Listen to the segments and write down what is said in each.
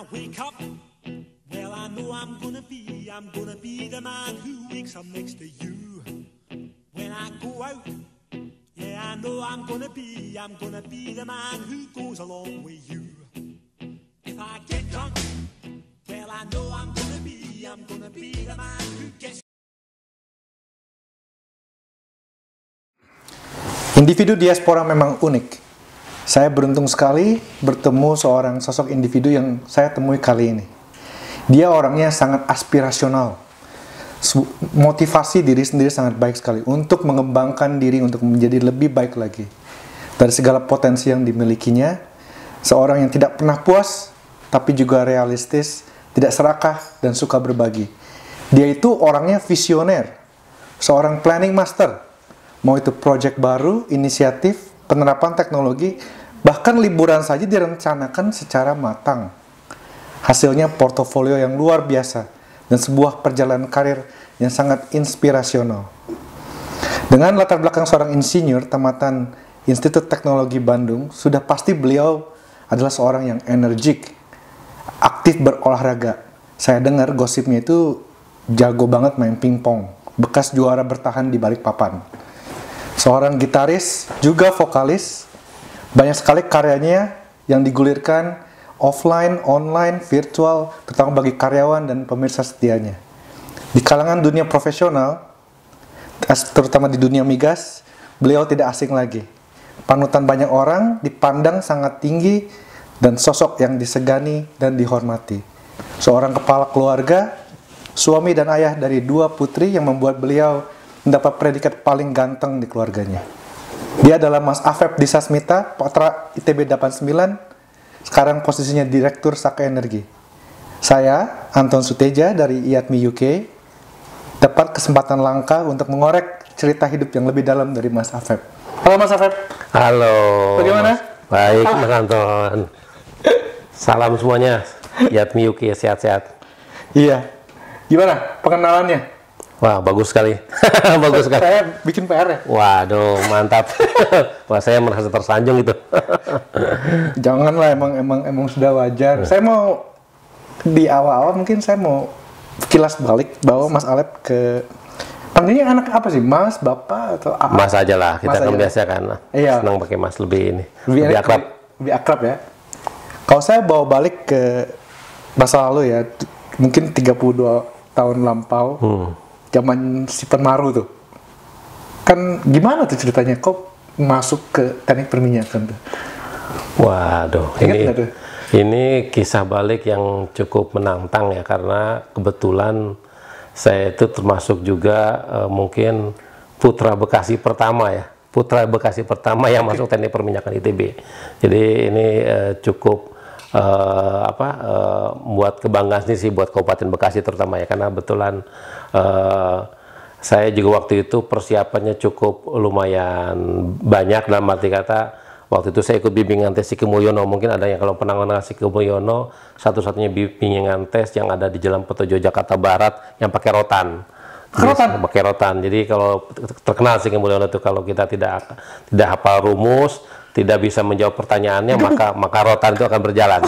wake up, well, I know I'm gonna be the man who wakes up next to you. When I go out, yeah, I know I'm gonna be the man who goes along with you. If I get drunk, well, I know I'm gonna be the man who gets. Individu diaspora memang unik. Saya beruntung sekali bertemu seorang sosok individu yang saya temui kali ini. Dia orangnya sangat aspirasional. Motivasi diri sendiri sangat baik sekali untuk mengembangkan diri untuk menjadi lebih baik lagi. Dari segala potensi yang dimilikinya, seorang yang tidak pernah puas, tapi juga realistis, tidak serakah, dan suka berbagi. Dia itu orangnya visioner, seorang planning master. Mau itu proyek baru, inisiatif, penerapan teknologi, bahkan liburan saja direncanakan secara matang. Hasilnya portofolio yang luar biasa dan sebuah perjalanan karir yang sangat inspirasional. Dengan latar belakang seorang insinyur tamatan Institut Teknologi Bandung, sudah pasti beliau adalah seorang yang energik, aktif berolahraga. Saya dengar gosipnya itu jago banget main pingpong, bekas juara bertahan di Balikpapan. Seorang gitaris, juga vokalis, banyak sekali karyanya yang digulirkan offline, online, virtual, terutama bagi karyawan dan pemirsa setianya. Di kalangan dunia profesional, terutama di dunia migas, beliau tidak asing lagi. Panutan banyak orang, dipandang sangat tinggi, dan sosok yang disegani dan dihormati. Seorang kepala keluarga, suami dan ayah dari 2 putri yang membuat beliau mendapat predikat paling ganteng di keluarganya. Dia adalah Mas Afep Disasmita, Putra ITB 89, sekarang posisinya Direktur Saka Energi. Saya, Anton Suteja dari IATMI UK, dapat kesempatan langka untuk mengorek cerita hidup yang lebih dalam dari Mas Afep. Halo Mas Afep. Halo. Bagaimana? Baik Mas Anton. Salam semuanya. IATMI UK sehat-sehat. Iya. Gimana pengenalannya? Wah, bagus sekali. Bagus sekali. Saya bikin PR ya? Waduh, mantap. Wah, saya merasa tersanjung itu. Janganlah, emang sudah wajar. Saya mau di awal-awal mungkin saya mau kilas balik bahwa Mas Alep ke panggilnya anak apa sih? Mas, Bapak atau apa? Mas aja lah, kita kan biasa kan. Iya. Senang pakai Mas lebih ini. Lebih akrab. Lebih akrab ya. Kalau saya bawa balik ke masa lalu ya, mungkin 32 tahun lampau. Zaman si Penmaru tuh. Kan gimana tuh ceritanya? Kok masuk ke teknik perminyakan tuh? Waduh, ini kisah balik yang cukup menantang ya, karena kebetulan saya itu termasuk juga mungkin putra Bekasi pertama ya. Putra Bekasi pertama yang masuk teknik perminyakan ITB. Jadi ini cukup buat kebanggaan sih buat Kabupaten Bekasi terutama ya, karena kebetulan saya juga waktu itu persiapannya cukup lumayan banyak, dalam arti kata waktu itu saya ikut bimbingan tes Siki Mulyono. Mungkin ada yang kalau pernah mengenal Siki Mulyono, satu-satunya bimbingan tes yang ada di Jalan Petojo Jakarta Barat yang pakai rotan. Pakai rotan. Jadi kalau terkenal Siki Mulyono itu kalau kita tidak hafal rumus, tidak bisa menjawab pertanyaannya, maka rotan itu akan berjalan.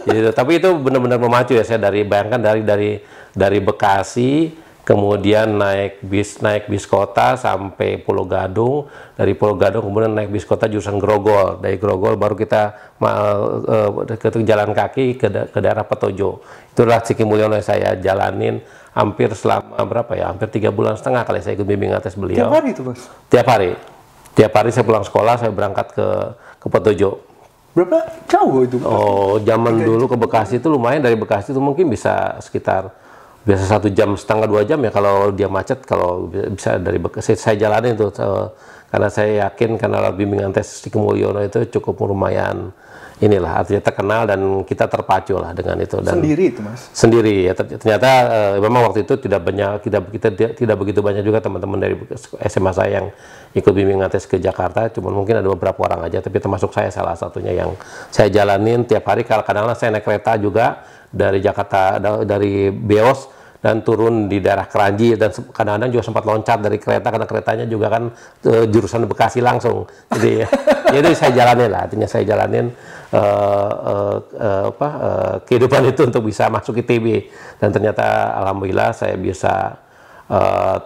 Jadi, tapi itu benar-benar memacu ya. Saya bayangkan dari Bekasi, kemudian naik bis kota sampai Pulau Gadung, dari Pulau Gadung kemudian naik bis kota jurusan Grogol, dari Grogol baru kita ke jalan kaki ke daerah Petojo. Itulah Siki Mulyono yang saya jalanin hampir selama berapa ya, hampir 3,5 bulan kali saya ikut bimbingan tes beliau. Tiap hari itu Mas? Tiap hari saya pulang sekolah, saya berangkat ke Petojo. Berapa jauh itu? Oh, zaman dulu ke Bekasi itu lumayan, dari Bekasi itu mungkin bisa sekitar 1,5 jam, 2 jam ya kalau dia macet. Kalau bisa dari Bekasi saya jalanin itu, karena saya yakin karena bimbingan tes Siki Mulyono itu cukup lumayan inilah, artinya terkenal dan kita terpacu lah dengan itu. Dan sendiri itu Mas? Sendiri ya, ternyata memang waktu itu tidak begitu banyak juga teman-teman dari SMA saya yang ikut bimbingan tes ke Jakarta, cuma mungkin ada beberapa orang aja, tapi termasuk saya salah satunya yang saya jalanin tiap hari. Kadang-kadang saya naik kereta juga dari Jakarta, dari Beos dan turun di daerah Kranji, dan kadang-kadang juga sempat loncat dari kereta karena keretanya juga kan jurusan Bekasi langsung. Jadi ya itu saya jalanin lah, artinya saya jalanin kehidupan itu untuk bisa masuk ITB, dan ternyata alhamdulillah saya bisa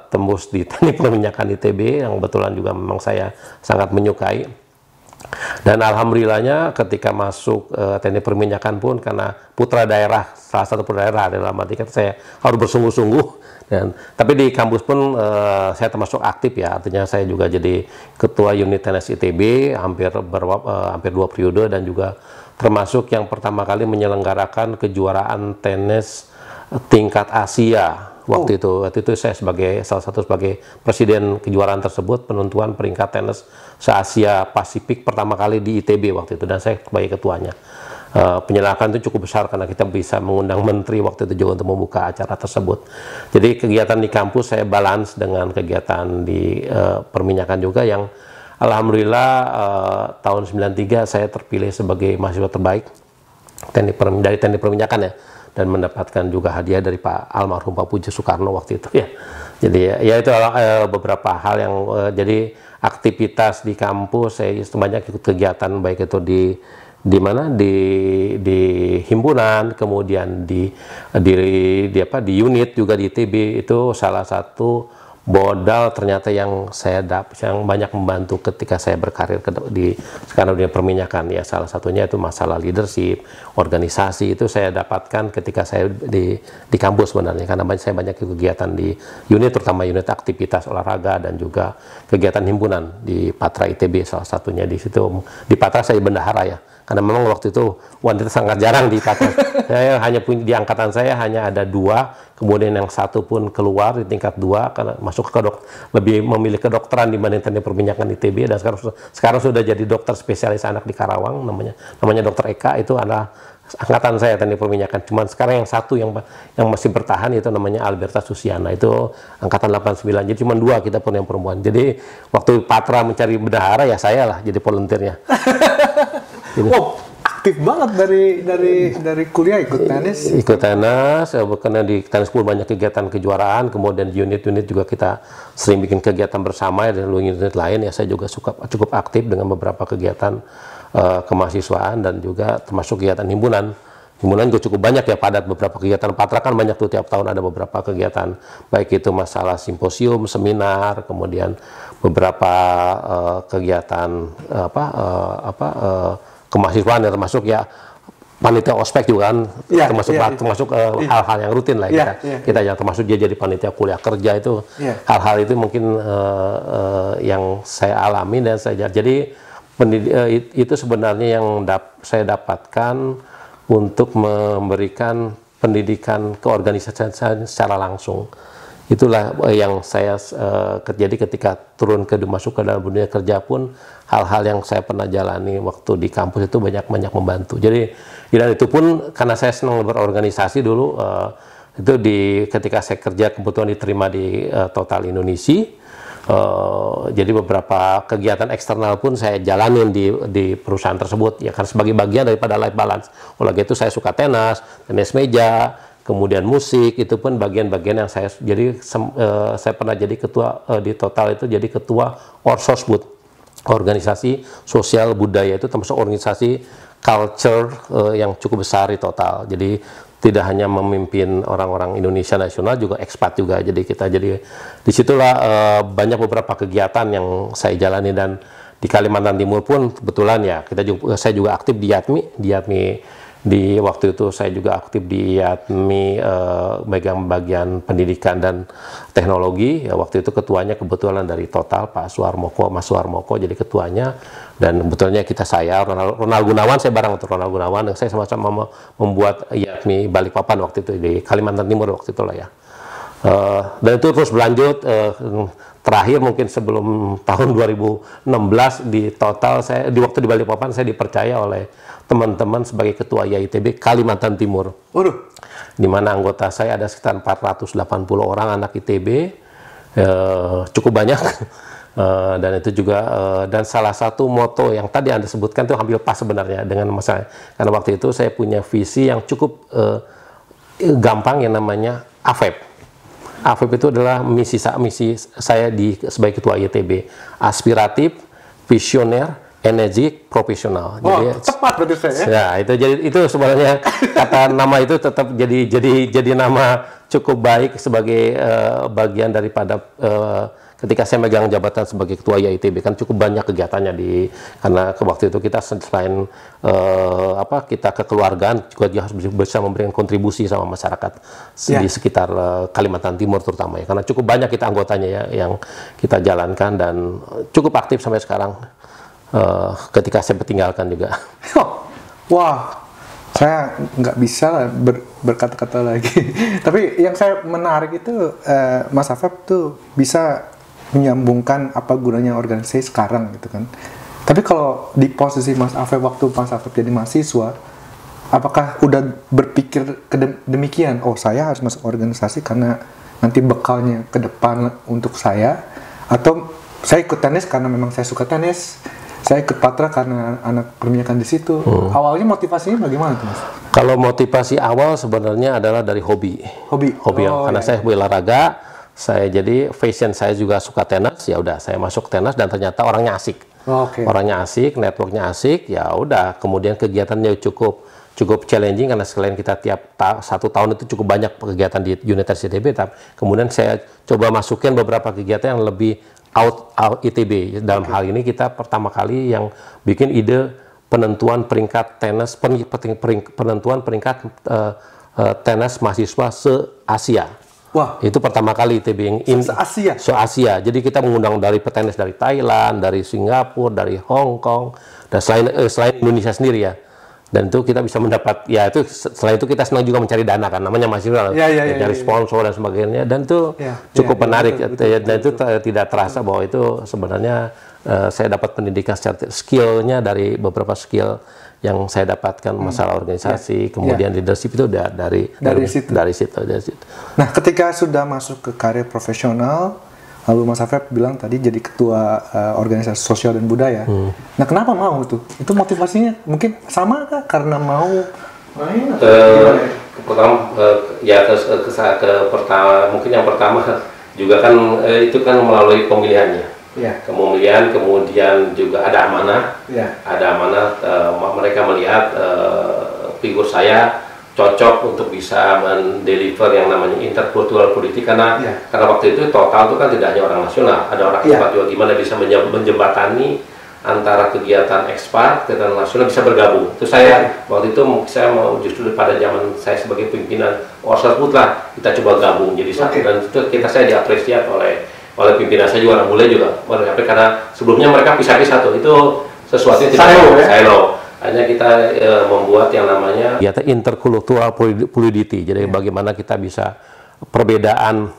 tembus di teknik perminyakan ITB yang kebetulan juga memang saya sangat menyukai. Dan alhamdulillahnya ketika masuk teknik perminyakan pun, karena putra daerah, salah satu putra daerah, dalam arti kata saya harus bersungguh-sungguh. Tapi di kampus pun saya termasuk aktif ya, artinya saya juga jadi ketua unit tenis ITB hampir 2 periode, dan juga termasuk yang pertama kali menyelenggarakan kejuaraan tenis tingkat Asia. Waktu itu saya salah satu sebagai presiden kejuaraan tersebut, penentuan peringkat tenis se-Asia Pasifik pertama kali di ITB waktu itu, dan saya sebagai ketuanya. Penyelenggaraan itu cukup besar karena kita bisa mengundang menteri waktu itu juga untuk membuka acara tersebut. Jadi kegiatan di kampus saya balance dengan kegiatan di perminyakan juga, yang alhamdulillah tahun 93 saya terpilih sebagai mahasiswa terbaik dari teknik perminyakan ya, dan mendapatkan juga hadiah dari Pak almarhum Pak Puji Soekarno waktu itu ya. Jadi ya itu beberapa hal yang jadi aktivitas di kampus. Saya banyak ikut kegiatan, baik itu di himpunan, kemudian di unit juga di ITB. Itu salah satu modal ternyata yang banyak membantu ketika saya berkarir sekarang dunia perminyakan ya. Salah satunya itu masalah leadership, organisasi, itu saya dapatkan ketika saya di kampus sebenarnya, karena saya banyak kegiatan di unit, terutama unit aktivitas olahraga dan juga kegiatan himpunan di Patra ITB. Salah satunya di situ, di Patra saya bendahara ya, karena memang waktu itu wanita sangat jarang di Patra. Saya hanya punya, di angkatan saya hanya ada 2, kemudian yang satu pun keluar di tingkat 2 karena masuk ke lebih memilih kedokteran dibanding teknik perminyakan ITB, dan sekarang sudah jadi dokter spesialis anak di Karawang, namanya Dokter Eka. Itu adalah angkatan saya teknik perminyakan. Cuman sekarang yang satu yang masih bertahan itu namanya Alberta Susiana, itu angkatan 89. Jadi cuma 2 kita pun yang perempuan. Jadi waktu Patra mencari bendahara ya saya lah jadi volunteernya. Wow, aktif banget dari kuliah ikut tenis. Ikut tenis, karena di tenis pun banyak kegiatan kejuaraan, kemudian unit-unit juga kita sering bikin kegiatan bersama dan unit lain ya. Saya juga cukup aktif dengan beberapa kegiatan kemahasiswaan dan juga termasuk kegiatan himpunan. Himpunan juga cukup banyak ya, padat beberapa kegiatan. Patra kan banyak tuh, tiap tahun ada beberapa kegiatan, baik itu masalah simposium, seminar, kemudian beberapa kegiatan kemahasiswaan, termasuk ya panitia ospek juga kan, termasuk hal-hal yang rutin lah kita yang termasuk dia jadi panitia kuliah kerja itu, hal-hal itu mungkin yang saya alami dan saya jadi itu sebenarnya yang saya dapatkan untuk memberikan pendidikan keorganisasian secara langsung. Itulah yang saya jadi ketika masuk ke dalam dunia kerja pun, hal-hal yang saya pernah jalani waktu di kampus itu banyak membantu. Jadi dan itu pun karena saya senang berorganisasi dulu, itu ketika saya kerja kebetulan diterima di Total Indonesia. Jadi beberapa kegiatan eksternal pun saya jalanin di perusahaan tersebut ya, kan sebagai bagian daripada life balance. Oleh itu saya suka tenis meja, kemudian musik, itu pun bagian-bagian yang saya jadi. Saya pernah jadi ketua di Total itu, jadi ketua Orsosbud, organisasi sosial budaya, itu termasuk organisasi culture yang cukup besar di Total. Jadi tidak hanya memimpin orang-orang Indonesia nasional, juga ekspat juga. Jadi disitulah banyak beberapa kegiatan yang saya jalani. Dan di Kalimantan Timur pun kebetulan ya saya juga aktif di YATMI. Di waktu itu saya juga aktif di YATMI, megang bagian pendidikan dan teknologi. Ya, waktu itu ketuanya kebetulan dari Total, Mas Suarmoko jadi ketuanya. Dan sebetulnya Ronald Gunawan, saya bareng untuk Ronald Gunawan, dan saya sama-sama membuat YATMI Balikpapan waktu itu di Kalimantan Timur waktu itu lah ya. Dan itu terus berlanjut. Terakhir mungkin sebelum tahun 2016 di Total, waktu di Balikpapan saya dipercaya oleh teman-teman sebagai ketua YITB Kalimantan Timur. Di mana anggota saya ada sekitar 480 orang anak ITB, cukup banyak. Dan itu juga dan salah satu moto yang tadi Anda sebutkan itu hampir pas sebenarnya dengan masalah, karena waktu itu saya punya visi yang cukup gampang yang namanya AFEP. AFEP itu adalah misi saya sebagai ketua ITB, aspiratif, visioner, energik, profesional. Jadi tepat berarti saya. Ya, itu sebenarnya kata nama itu tetap jadi nama cukup baik sebagai bagian daripada ketika saya megang jabatan sebagai ketua IITB, kan cukup banyak kegiatannya karena waktu itu kita selain kita kekeluargaan juga harus bisa memberikan kontribusi sama masyarakat di sekitar Kalimantan Timur terutama ya, karena cukup banyak kita anggotanya ya yang kita jalankan dan cukup aktif sampai sekarang. Ketika saya bertinggalkan juga. Wah, saya nggak bisa berkata-kata lagi. Tapi yang saya menarik itu Mas Afef tuh bisa menyambungkan apa gunanya organisasi sekarang gitu kan. Tapi kalau di posisi Mas Afef waktu Mas Afef jadi mahasiswa, apakah udah berpikir demikian? Oh, saya harus masuk organisasi karena nanti bekalnya ke depan untuk saya, atau saya ikut tenis karena memang saya suka tenis. Saya ikut Patra karena anak perminyakan di situ. Awalnya motivasinya bagaimana tuh, Mas? Kalau motivasi awal sebenarnya adalah dari hobi. Karena saya hobi olahraga, saya jadi fashion saya juga suka tenis. Ya udah, saya masuk tenis dan ternyata orangnya asik. Orangnya asik, networknya asik. Ya udah, kemudian kegiatannya cukup challenging karena sekalian kita tiap 1 tahun itu cukup banyak kegiatan di Universitas ITB. Kemudian saya coba masukin beberapa kegiatan yang lebih out ITB. Dalam hal ini kita pertama kali yang bikin ide penentuan peringkat tenis, penentuan peringkat tenis mahasiswa se-Asia. Wah, itu pertama kali ITB yang se-Asia. Jadi kita mengundang dari petenis dari Thailand, dari Singapura, dari Hong Kong, dan selain Indonesia sendiri ya. Dan itu kita bisa mendapat, ya itu setelah itu kita senang juga mencari dana kan, namanya mahasiswa, mencari sponsor dan sebagainya, dan itu cukup menarik, betul. Dan itu tidak terasa bahwa itu sebenarnya saya dapat pendidikan secara skillnya dari beberapa skill yang saya dapatkan masalah organisasi, kemudian leadership itu dari situ. Nah, ketika sudah masuk ke karir profesional, lalu Mas Afef bilang tadi jadi ketua organisasi sosial dan budaya. Nah, kenapa mau tuh? Itu motivasinya mungkin sama kah? Karena mau main? Mungkin yang pertama juga kan itu kan melalui pemilihannya. Kemudian juga ada amanah. Ada amanah, mereka melihat figur saya cocok untuk bisa mendeliver yang namanya interkultural politik karena waktu itu total itu kan tidak hanya orang nasional, ada orang ekspat juga, gimana bisa menjembatani antara kegiatan ekspat, kegiatan nasional bisa bergabung. Itu saya waktu itu saya mau justru pada zaman saya sebagai pimpinan Orsat Putra kita coba gabung jadi satu, dan itu saya diapresiasi oleh pimpinan saya juga, orang bule juga, karena sebelumnya mereka pisah-pisah tuh, itu sesuatu yang tidak silo. Hanya kita membuat yang namanya intercultural fluidity. Jadi bagaimana kita bisa perbedaan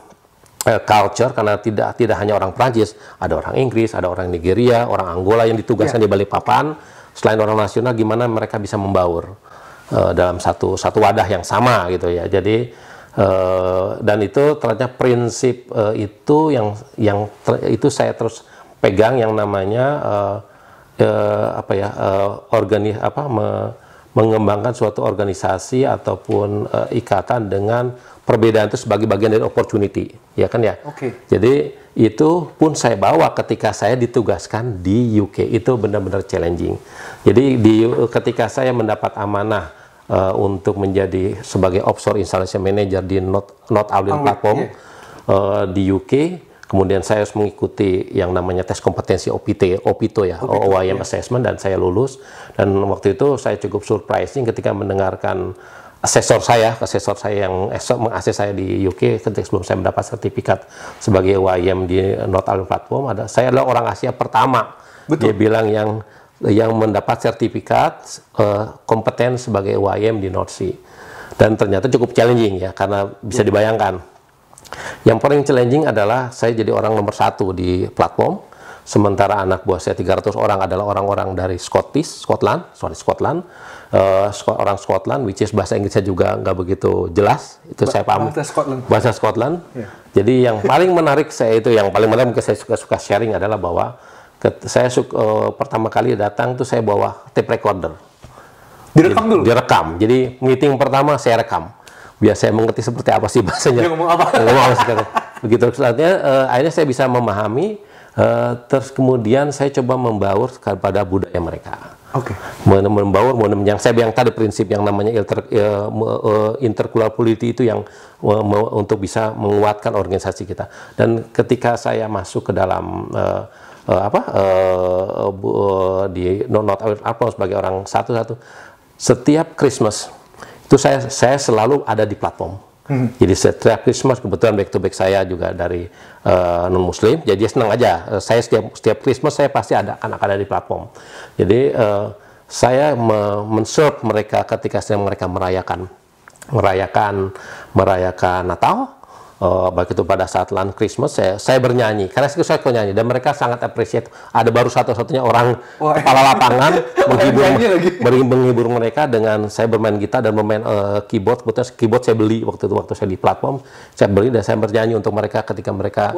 culture, karena tidak hanya orang Prancis, ada orang Inggris, ada orang Nigeria, orang Angola yang ditugaskan di Balikpapan. Selain orang nasional, gimana mereka bisa membaur dalam satu wadah yang sama gitu ya. Jadi dan itu ternyata prinsip itu yang itu saya terus pegang, yang namanya mengembangkan suatu organisasi ataupun ikatan dengan perbedaan itu sebagai bagian dari opportunity, ya kan ya. Jadi itu pun saya bawa ketika saya ditugaskan di UK, itu benar-benar challenging. Jadi ketika saya mendapat amanah untuk menjadi sebagai offshore installation manager di North Island Platform di UK. Kemudian saya harus mengikuti yang namanya tes kompetensi OPITO ya, OIM Assessment, dan saya lulus. Dan waktu itu saya cukup surprising ketika mendengarkan asesor saya yang mengakses saya di UK ketika sebelum saya mendapat sertifikat sebagai OIM di North Island Platform. Saya adalah orang Asia pertama. Dia bilang yang mendapat sertifikat kompeten sebagai OIM di North Sea. Dan ternyata cukup challenging ya, karena bisa dibayangkan. Yang paling challenging adalah saya jadi orang nomor 1 di platform, sementara anak buah saya 300 orang adalah orang-orang dari Scotland, orang Scotland, which is bahasa Inggrisnya juga nggak begitu jelas, itu saya paham. Bahasa Scotland. Jadi yang paling menarik saya itu, yang paling menarik saya suka sharing adalah bahwa saya pertama kali datang tuh saya bawa tape recorder. Direkam dulu? Direkam. Jadi meeting pertama saya rekam. biar saya mengerti seperti apa sih bahasanya. Dia ngomong apa? Ngomong apa sih, begitu. Selanjutnya akhirnya saya bisa memahami, terus kemudian saya coba membaur kepada budaya mereka. Oke. Membaur, yang saya bilang tadi prinsip yang namanya interculturality itu yang untuk bisa menguatkan organisasi kita. Dan ketika saya masuk ke dalam di Not Our Platform sebagai orang satu-satu, setiap Christmas itu saya selalu ada di platform. Jadi setiap Christmas, kebetulan back to back saya juga dari non Muslim, jadi senang aja. Saya setiap Christmas saya pasti akan ada di platform. Jadi saya men-serve mereka ketika mereka merayakan Natal. Baik itu pada saat Christmas saya bernyanyi, karena saya suka nyanyi dan mereka sangat appreciate. Ada baru satu-satunya orang kepala lapangan menghibur mereka dengan saya bermain gitar dan bermain keyboard. Kebetulan keyboard saya beli waktu saya di platform, saya beli dan saya bernyanyi untuk mereka ketika mereka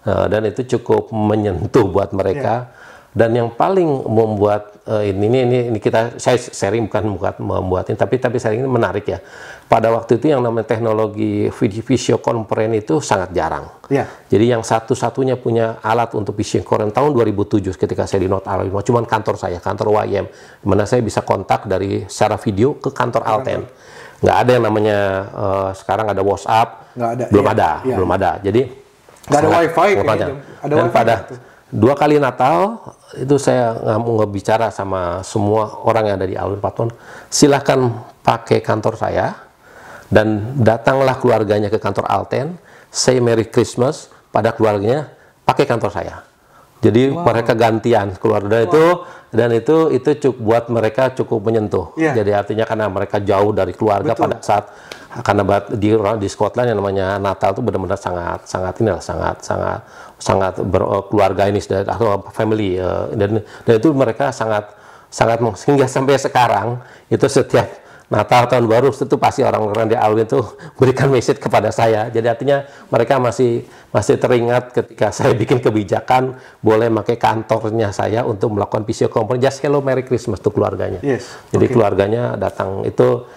dan itu cukup menyentuh buat mereka. Dan yang paling membuat ini saya sharing bukan membuat ini, tapi sharing ini menarik ya. Pada waktu itu yang namanya teknologi video conference itu sangat jarang. Jadi yang satu-satunya punya alat untuk video conference tahun 2007 ketika saya di Not Alten, cuman kantor YM, mana saya bisa kontak dari secara video ke kantor Alten. Nggak ada yang namanya sekarang ada WhatsApp, belum ada. Jadi nggak ada wifi, dan pada 2 kali Natal itu saya ngebicara sama semua orang yang ada di Alten Platform, silahkan pakai kantor saya dan datanglah keluarganya ke kantor Alten, say Merry Christmas pada keluarganya pakai kantor saya. Jadi mereka gantian keluarga dan itu cukup buat mereka cukup menyentuh. Jadi artinya karena mereka jauh dari keluarga pada saat karena di Scotland yang namanya Natal itu benar-benar sangat berkeluarga ini atau family dan itu mereka sangat hingga sampai sekarang itu setiap Natal tahun baru itu pasti orang-orang di Alten itu berikan message kepada saya. Jadi artinya mereka masih teringat ketika saya bikin kebijakan boleh pakai kantornya saya untuk melakukan video conference, just hello Merry Christmas tuh keluarganya. Jadi keluarganya datang itu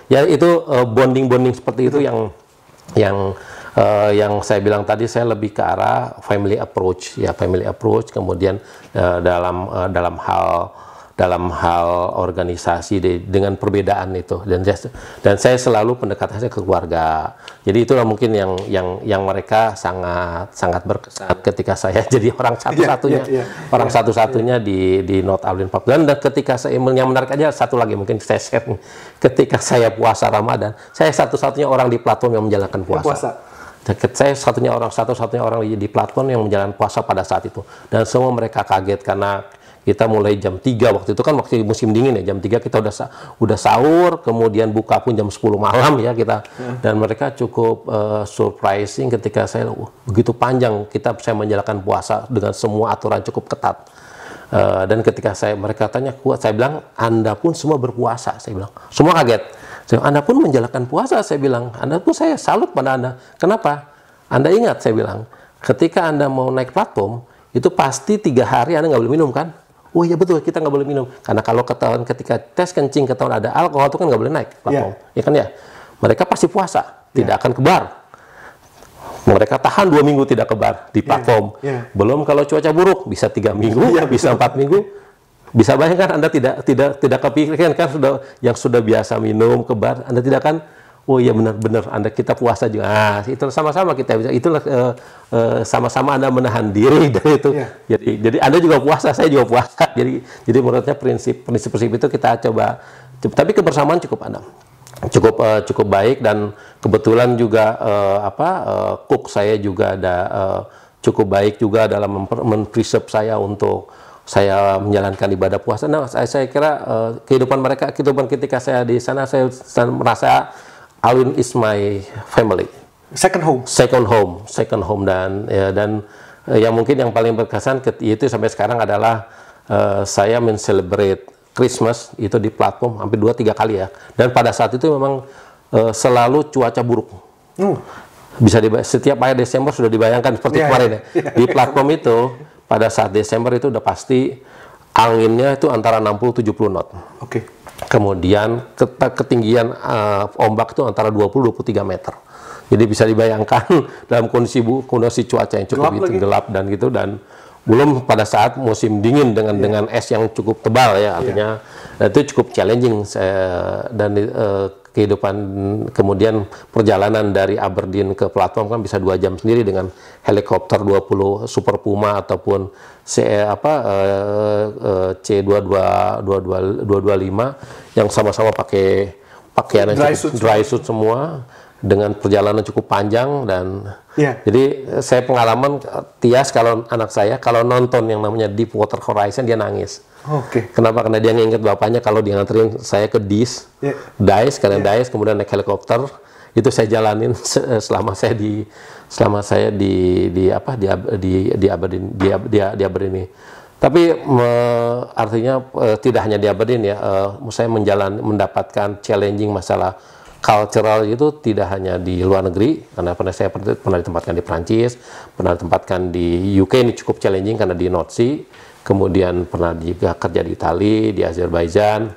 bonding seperti itu yang saya bilang tadi, saya lebih ke arah family approach kemudian dalam hal organisasi dengan perbedaan itu dan saya selalu pendekatannya ke keluarga. Jadi itulah mungkin yang mereka sangat berkesan ketika saya jadi orang satu-satunya di Not Alten Platform. Dan ketika yang menarik aja satu lagi mungkin saya share, ketika saya puasa Ramadan, saya satu-satunya orang di platform yang menjalankan puasa. Saya satu-satunya orang di platform yang menjalankan puasa pada saat itu, dan semua mereka kaget karena kita mulai jam 3 waktu itu kan waktu musim dingin ya, jam 3 kita udah sahur, kemudian buka pun jam 10 malam ya kita. Dan mereka cukup surprising ketika saya begitu panjang saya menjalankan puasa dengan semua aturan cukup ketat. Dan ketika mereka tanya kuat, saya bilang Anda pun semua berpuasa, saya bilang. Semua kaget. Anda pun menjalankan puasa, saya bilang. Anda pun saya salut pada Anda. Kenapa? Anda ingat, saya bilang, ketika Anda mau naik platform itu pasti 3 hari Anda nggak boleh minum kan? Oh iya betul, kita nggak boleh minum. Karena kalau ketahuan ketika tes kencing ketahuan ada alkohol itu kan nggak boleh naik platform. Ya kan ya? Mereka pasti puasa, tidak akan kebar. Mereka tahan 2 minggu tidak kebar di platform. Belum kalau cuaca buruk, bisa 3 minggu, bisa 4 minggu. Bisa bayangkan Anda tidak kepikiran kan yang sudah biasa minum kebar, Anda tidak akan, oh iya benar-benar kita puasa juga. Itu sama-sama kita bisa. Itulah sama-sama Anda menahan diri dari itu. Jadi Anda juga puasa, saya juga puasa. Jadi menurutnya prinsip itu kita coba. Tapi kebersamaan cukup baik, dan kebetulan juga cook saya juga ada cukup baik juga dalam men-preserve saya untuk saya menjalankan ibadah puasa. Nah, saya kira kehidupan ketika saya di sana, saya merasa Alten is my family. Second home dan yang mungkin yang paling berkesan itu sampai sekarang adalah saya men-celebrate Christmas itu di platform hampir 2-3 kali ya. Dan pada saat itu memang selalu cuaca buruk. Bisa setiap akhir Desember sudah dibayangkan seperti kemarin ya. Di platform itu pada saat Desember itu udah pasti anginnya itu antara 60-70 knot. Kemudian ketinggian ombak itu antara 20-23 meter. Jadi bisa dibayangkan dalam kondisi cuaca yang cukup gelap dan gitu, dan belum pada saat musim dingin dengan es yang cukup tebal ya, artinya itu cukup challenging. Dan kehidupan kemudian perjalanan dari Aberdeen ke platform kan bisa 2 jam sendiri dengan helikopter 20 Super Puma ataupun C225 yang sama-sama pakai pakaian dry suit semua, dengan perjalanan cukup panjang. Dan jadi saya pengalaman Tias, kalau anak saya kalau nonton yang namanya Deepwater Horizon dia nangis. Kenapa? Karena dia nginget bapaknya kalau dia nganterin saya ke DICE, DICE kemudian naik helikopter. Itu saya jalanin selama saya di Aberdeen ini. Tapi artinya tidak hanya di Aberdeen ya, saya mendapatkan challenging masalah cultural itu tidak hanya di luar negeri, karena saya pernah ditempatkan di Prancis, pernah ditempatkan di UK, ini cukup challenging karena di North Sea, kemudian pernah juga kerja di Italia, di Azerbaijan.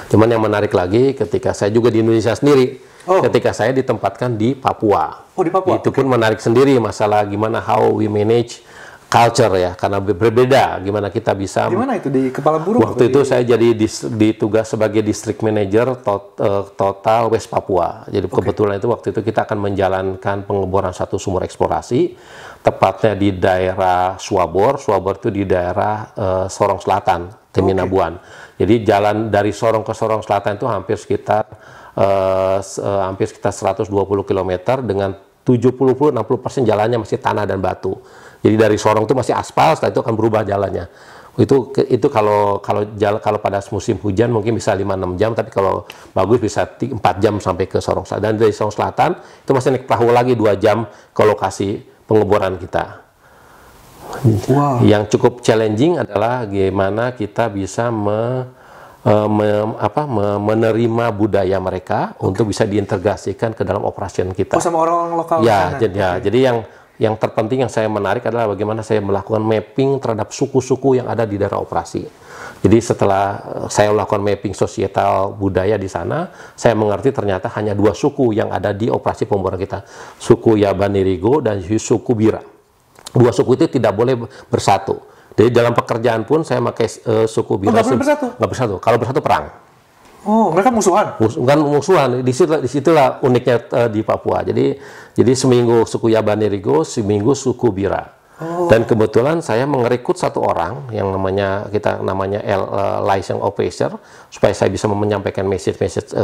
Cuman yang menarik lagi ketika saya juga di Indonesia sendiri, ketika saya ditempatkan di Papua. Di Papua. Itu pun menarik sendiri masalah gimana how we manage culture ya, karena berbeda gimana kita bisa. Gimana itu di Kepala Burung? Waktu itu saya jadi ditugas sebagai district manager total West Papua. Jadi kebetulan itu waktu itu kita akan menjalankan pengeboran satu sumur eksplorasi, tepatnya di daerah Swabor. Swabor itu di daerah Sorong Selatan, Teminabuan. Jadi jalan dari Sorong ke Sorong Selatan itu hampir sekitar 120 km dengan 70-60% jalannya masih tanah dan batu. Jadi dari Sorong itu masih aspal, setelah itu akan berubah jalannya. Itu kalau pada musim hujan mungkin bisa 5-6 jam, tapi kalau bagus bisa 4 jam sampai ke Sorong Selatan. Dan dari Sorong Selatan itu masih naik perahu lagi 2 jam ke lokasi pengeboran kita. Yang cukup challenging adalah gimana kita bisa menerima budaya mereka untuk bisa diintegrasikan ke dalam operation kita. Sama orang-orang lokal. Jadi yang terpenting yang saya menarik adalah bagaimana saya melakukan mapping terhadap suku-suku yang ada di daerah operasi. Jadi setelah saya melakukan mapping sosietal budaya di sana, saya mengerti ternyata hanya 2 suku yang ada di operasi pemboran kita, suku Yabanirigo dan suku Bira. 2 suku itu tidak boleh bersatu. Jadi dalam pekerjaan pun saya pakai suku Bira. Nggak bersatu. Kalau bersatu perang. Mereka musuhan? Bukan musuhan. Disitulah uniknya di Papua. Jadi seminggu suku Yabanirigo, seminggu suku Bira. Dan kebetulan saya merekrut 1 orang yang namanya liaison officer, supaya saya bisa menyampaikan message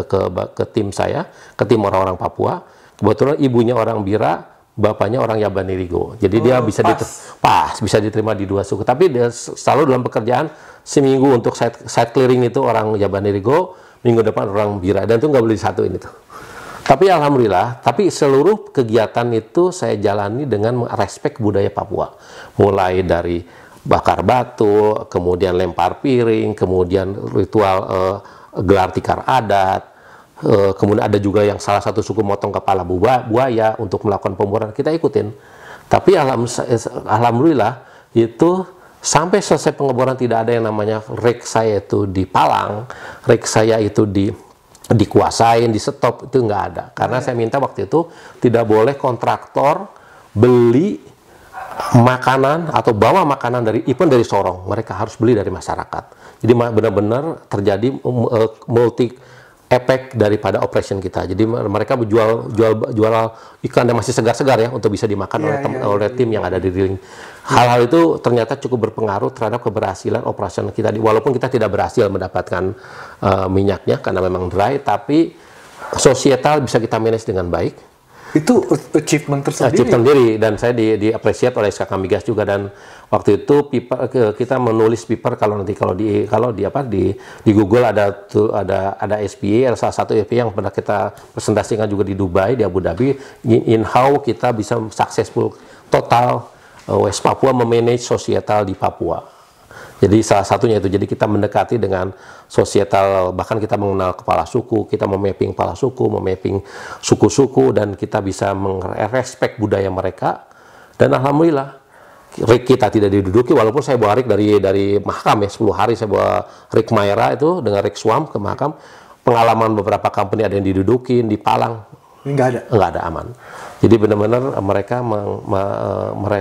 ke tim saya, ke tim orang-orang Papua. Kebetulan ibunya orang Bira, bapaknya orang Yabanirigo. Jadi dia bisa bisa diterima di 2 suku. Tapi dia selalu dalam pekerjaan seminggu untuk site clearing itu orang Yabanirigo, minggu depan orang Bira, dan itu nggak boleh disatuin itu. Tapi alhamdulillah, seluruh kegiatan itu saya jalani dengan respek budaya Papua. Mulai dari bakar batu, kemudian lempar piring, kemudian ritual gelar tikar adat, kemudian ada juga yang salah satu suku motong kepala buaya untuk melakukan pemboran, kita ikutin. Tapi alhamdulillah itu sampai selesai pengeboran tidak ada yang namanya rek saya itu dipalang, rek saya itu dikuasain, di stop, itu nggak ada. Karena saya minta waktu itu tidak boleh kontraktor beli makanan atau bawa makanan dari Sorong, mereka harus beli dari masyarakat. Jadi benar-benar terjadi multi efek daripada operation kita. Jadi mereka jual ikan yang masih segar-segar ya untuk bisa dimakan oleh tim yang ada di drilling. Hal-hal itu ternyata cukup berpengaruh terhadap keberhasilan operation kita. Walaupun kita tidak berhasil mendapatkan minyaknya karena memang dry, tapi sosietal bisa kita manage dengan baik. Itu achievement tersendiri. Achievement sendiri, dan saya diapresiasi oleh SKK Migas juga. Dan waktu itu kita menulis paper, kalau di Google ada SPA, ada salah satu SPA yang pernah kita presentasikan juga di Dubai, di Abu Dhabi, in how kita bisa successful total West Papua memanage sosietal di Papua. Jadi salah satunya itu, jadi kita mendekati dengan sosietal, bahkan kita mengenal kepala suku, kita memapping kepala suku, memapping suku-suku, dan kita bisa merespek budaya mereka. Dan alhamdulillah rig kita tidak diduduki, walaupun saya bawa rig dari Mahakam ya, 10 hari saya bawa rig Maera itu dengan rig Swamp ke Mahakam. Pengalaman beberapa company ada yang didudukin, dipalang. Nggak ada, aman. Jadi benar-benar mereka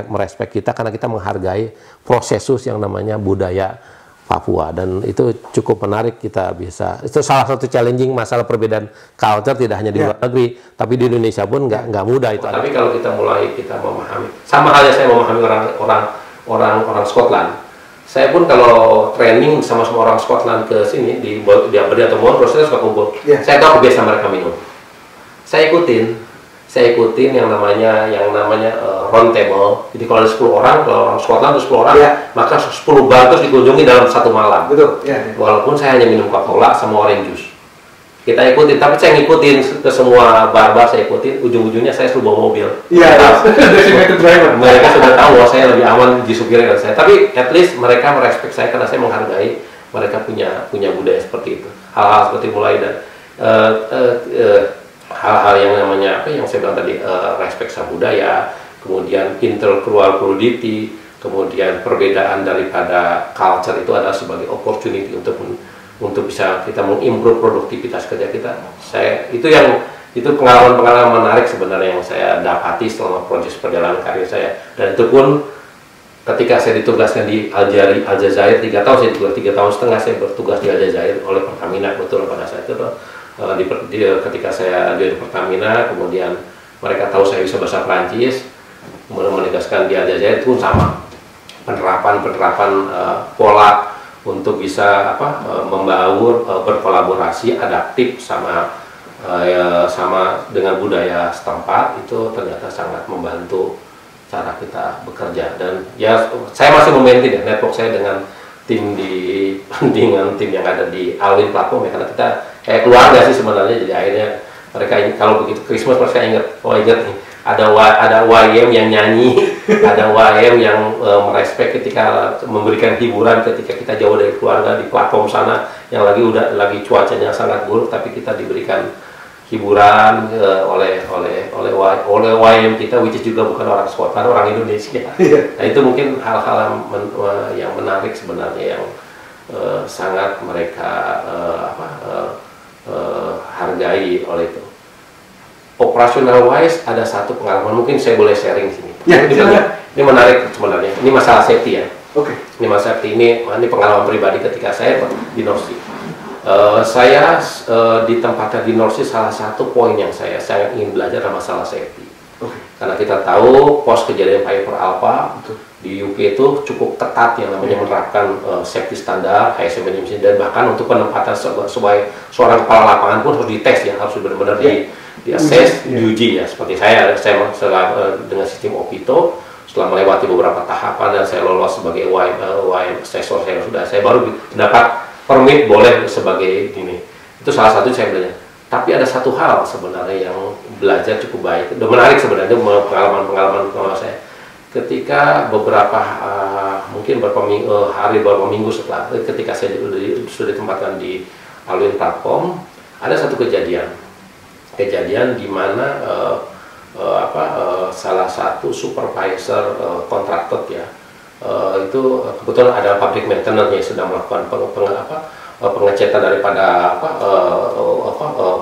merespek kita karena kita menghargai prosesus yang namanya budaya Papua, dan itu cukup menarik. Kita bisa, itu salah satu challenging masalah perbedaan culture, tidak hanya di luar negeri, tapi di Indonesia pun nggak mudah itu. Tapi kalau kita mulai memahami, sama halnya saya memahami orang Scotland. Saya pun kalau training sama semua orang Scotland ke sini di Aberdeen atau Montrose, saya suka kumpul. Saya tahu kebiasaan mereka minum. Saya ikutin yang namanya round table. Jadi kalau ada 10 orang, kalau orang Scotland itu 10 orang, maka 10 bar terus dikunjungi dalam satu malam. Betul. Walaupun saya hanya minum Coca-Cola sama orange juice. Kita ikutin, tapi saya ngikutin ke semua bar-bar, saya ikutin. Ujung-ujungnya saya suruh bawa mobil. Mereka sudah tahu bahwa saya lebih aman di supirnya dari saya. Tapi at least mereka merespek saya karena saya menghargai mereka punya budaya seperti itu. Hal-hal seperti mulai dan hal-hal yang namanya apa yang saya bilang tadi, respect sama budaya, kemudian intercultural fluidity, kemudian perbedaan daripada culture itu adalah sebagai opportunity untuk bisa kita mengimprove produktivitas kerja kita. Itu pengalaman menarik sebenarnya yang saya dapati selama proses perjalanan karir saya, dan itu pun ketika saya ditugaskan di Aljazair 3 tahun, saya tugas 3,5 tahun saya bertugas di Aljazair oleh Pertamina. Betul pada saat itu ketika saya di Pertamina, kemudian mereka tahu saya bisa bahasa Prancis, kemudian menegaskan di Aljazair itu sama penerapan pola untuk bisa membaur, berkolaborasi, adaptif sama dengan budaya setempat. Itu ternyata sangat membantu cara kita bekerja, dan ya saya masih memaintain network saya dengan tim yang ada di Alwyn platform ya, karena kita kayak keluarga sih sebenarnya. Jadi akhirnya mereka kalau begitu Christmas mereka ingat nih ada YM yang nyanyi, ada YM yang merespek ketika memberikan hiburan ketika kita jauh dari keluarga di platform sana yang lagi cuacanya sangat buruk, tapi kita diberikan hiburan oleh YM kita, which is juga bukan orang Scotland, orang Indonesia. Nah itu mungkin hal-hal yang menarik sebenarnya yang sangat mereka hargai oleh itu. Operational wise ada satu pengalaman mungkin saya boleh sharing sini. Ini menarik sebenarnya. Ini masalah safety ya. Ini masalah safety, ini pengalaman pribadi ketika saya di North Sea. Saya ditempatkan di North Sea, salah satu poin yang saya sangat ingin belajar adalah masalah safety. Karena kita tahu pos kejadian Piper Alpha di UK itu cukup ketat yang namanya menerapkan safety standar, HSM emission, dan bahkan untuk penempatan sebagai seorang kepala lapangan pun harus dites ya, harus benar-benar di-assess, diuji ya. Seperti saya dengan sistem OPITO, setelah melewati beberapa tahapan dan saya lolos sebagai YM assessor, saya baru dapat permit boleh sebagai ini. Itu salah satu saya belajar. Tapi ada satu hal sebenarnya yang belajar cukup baik, udah menarik sebenarnya pengalaman saya. Ketika beberapa mungkin beberapa minggu setelah ketika saya sudah ditempatkan di Alwyn platform, ada satu kejadian di mana salah satu supervisor kontraktor ya, itu kebetulan ada public maintenance yang sedang melakukan pengecetan daripada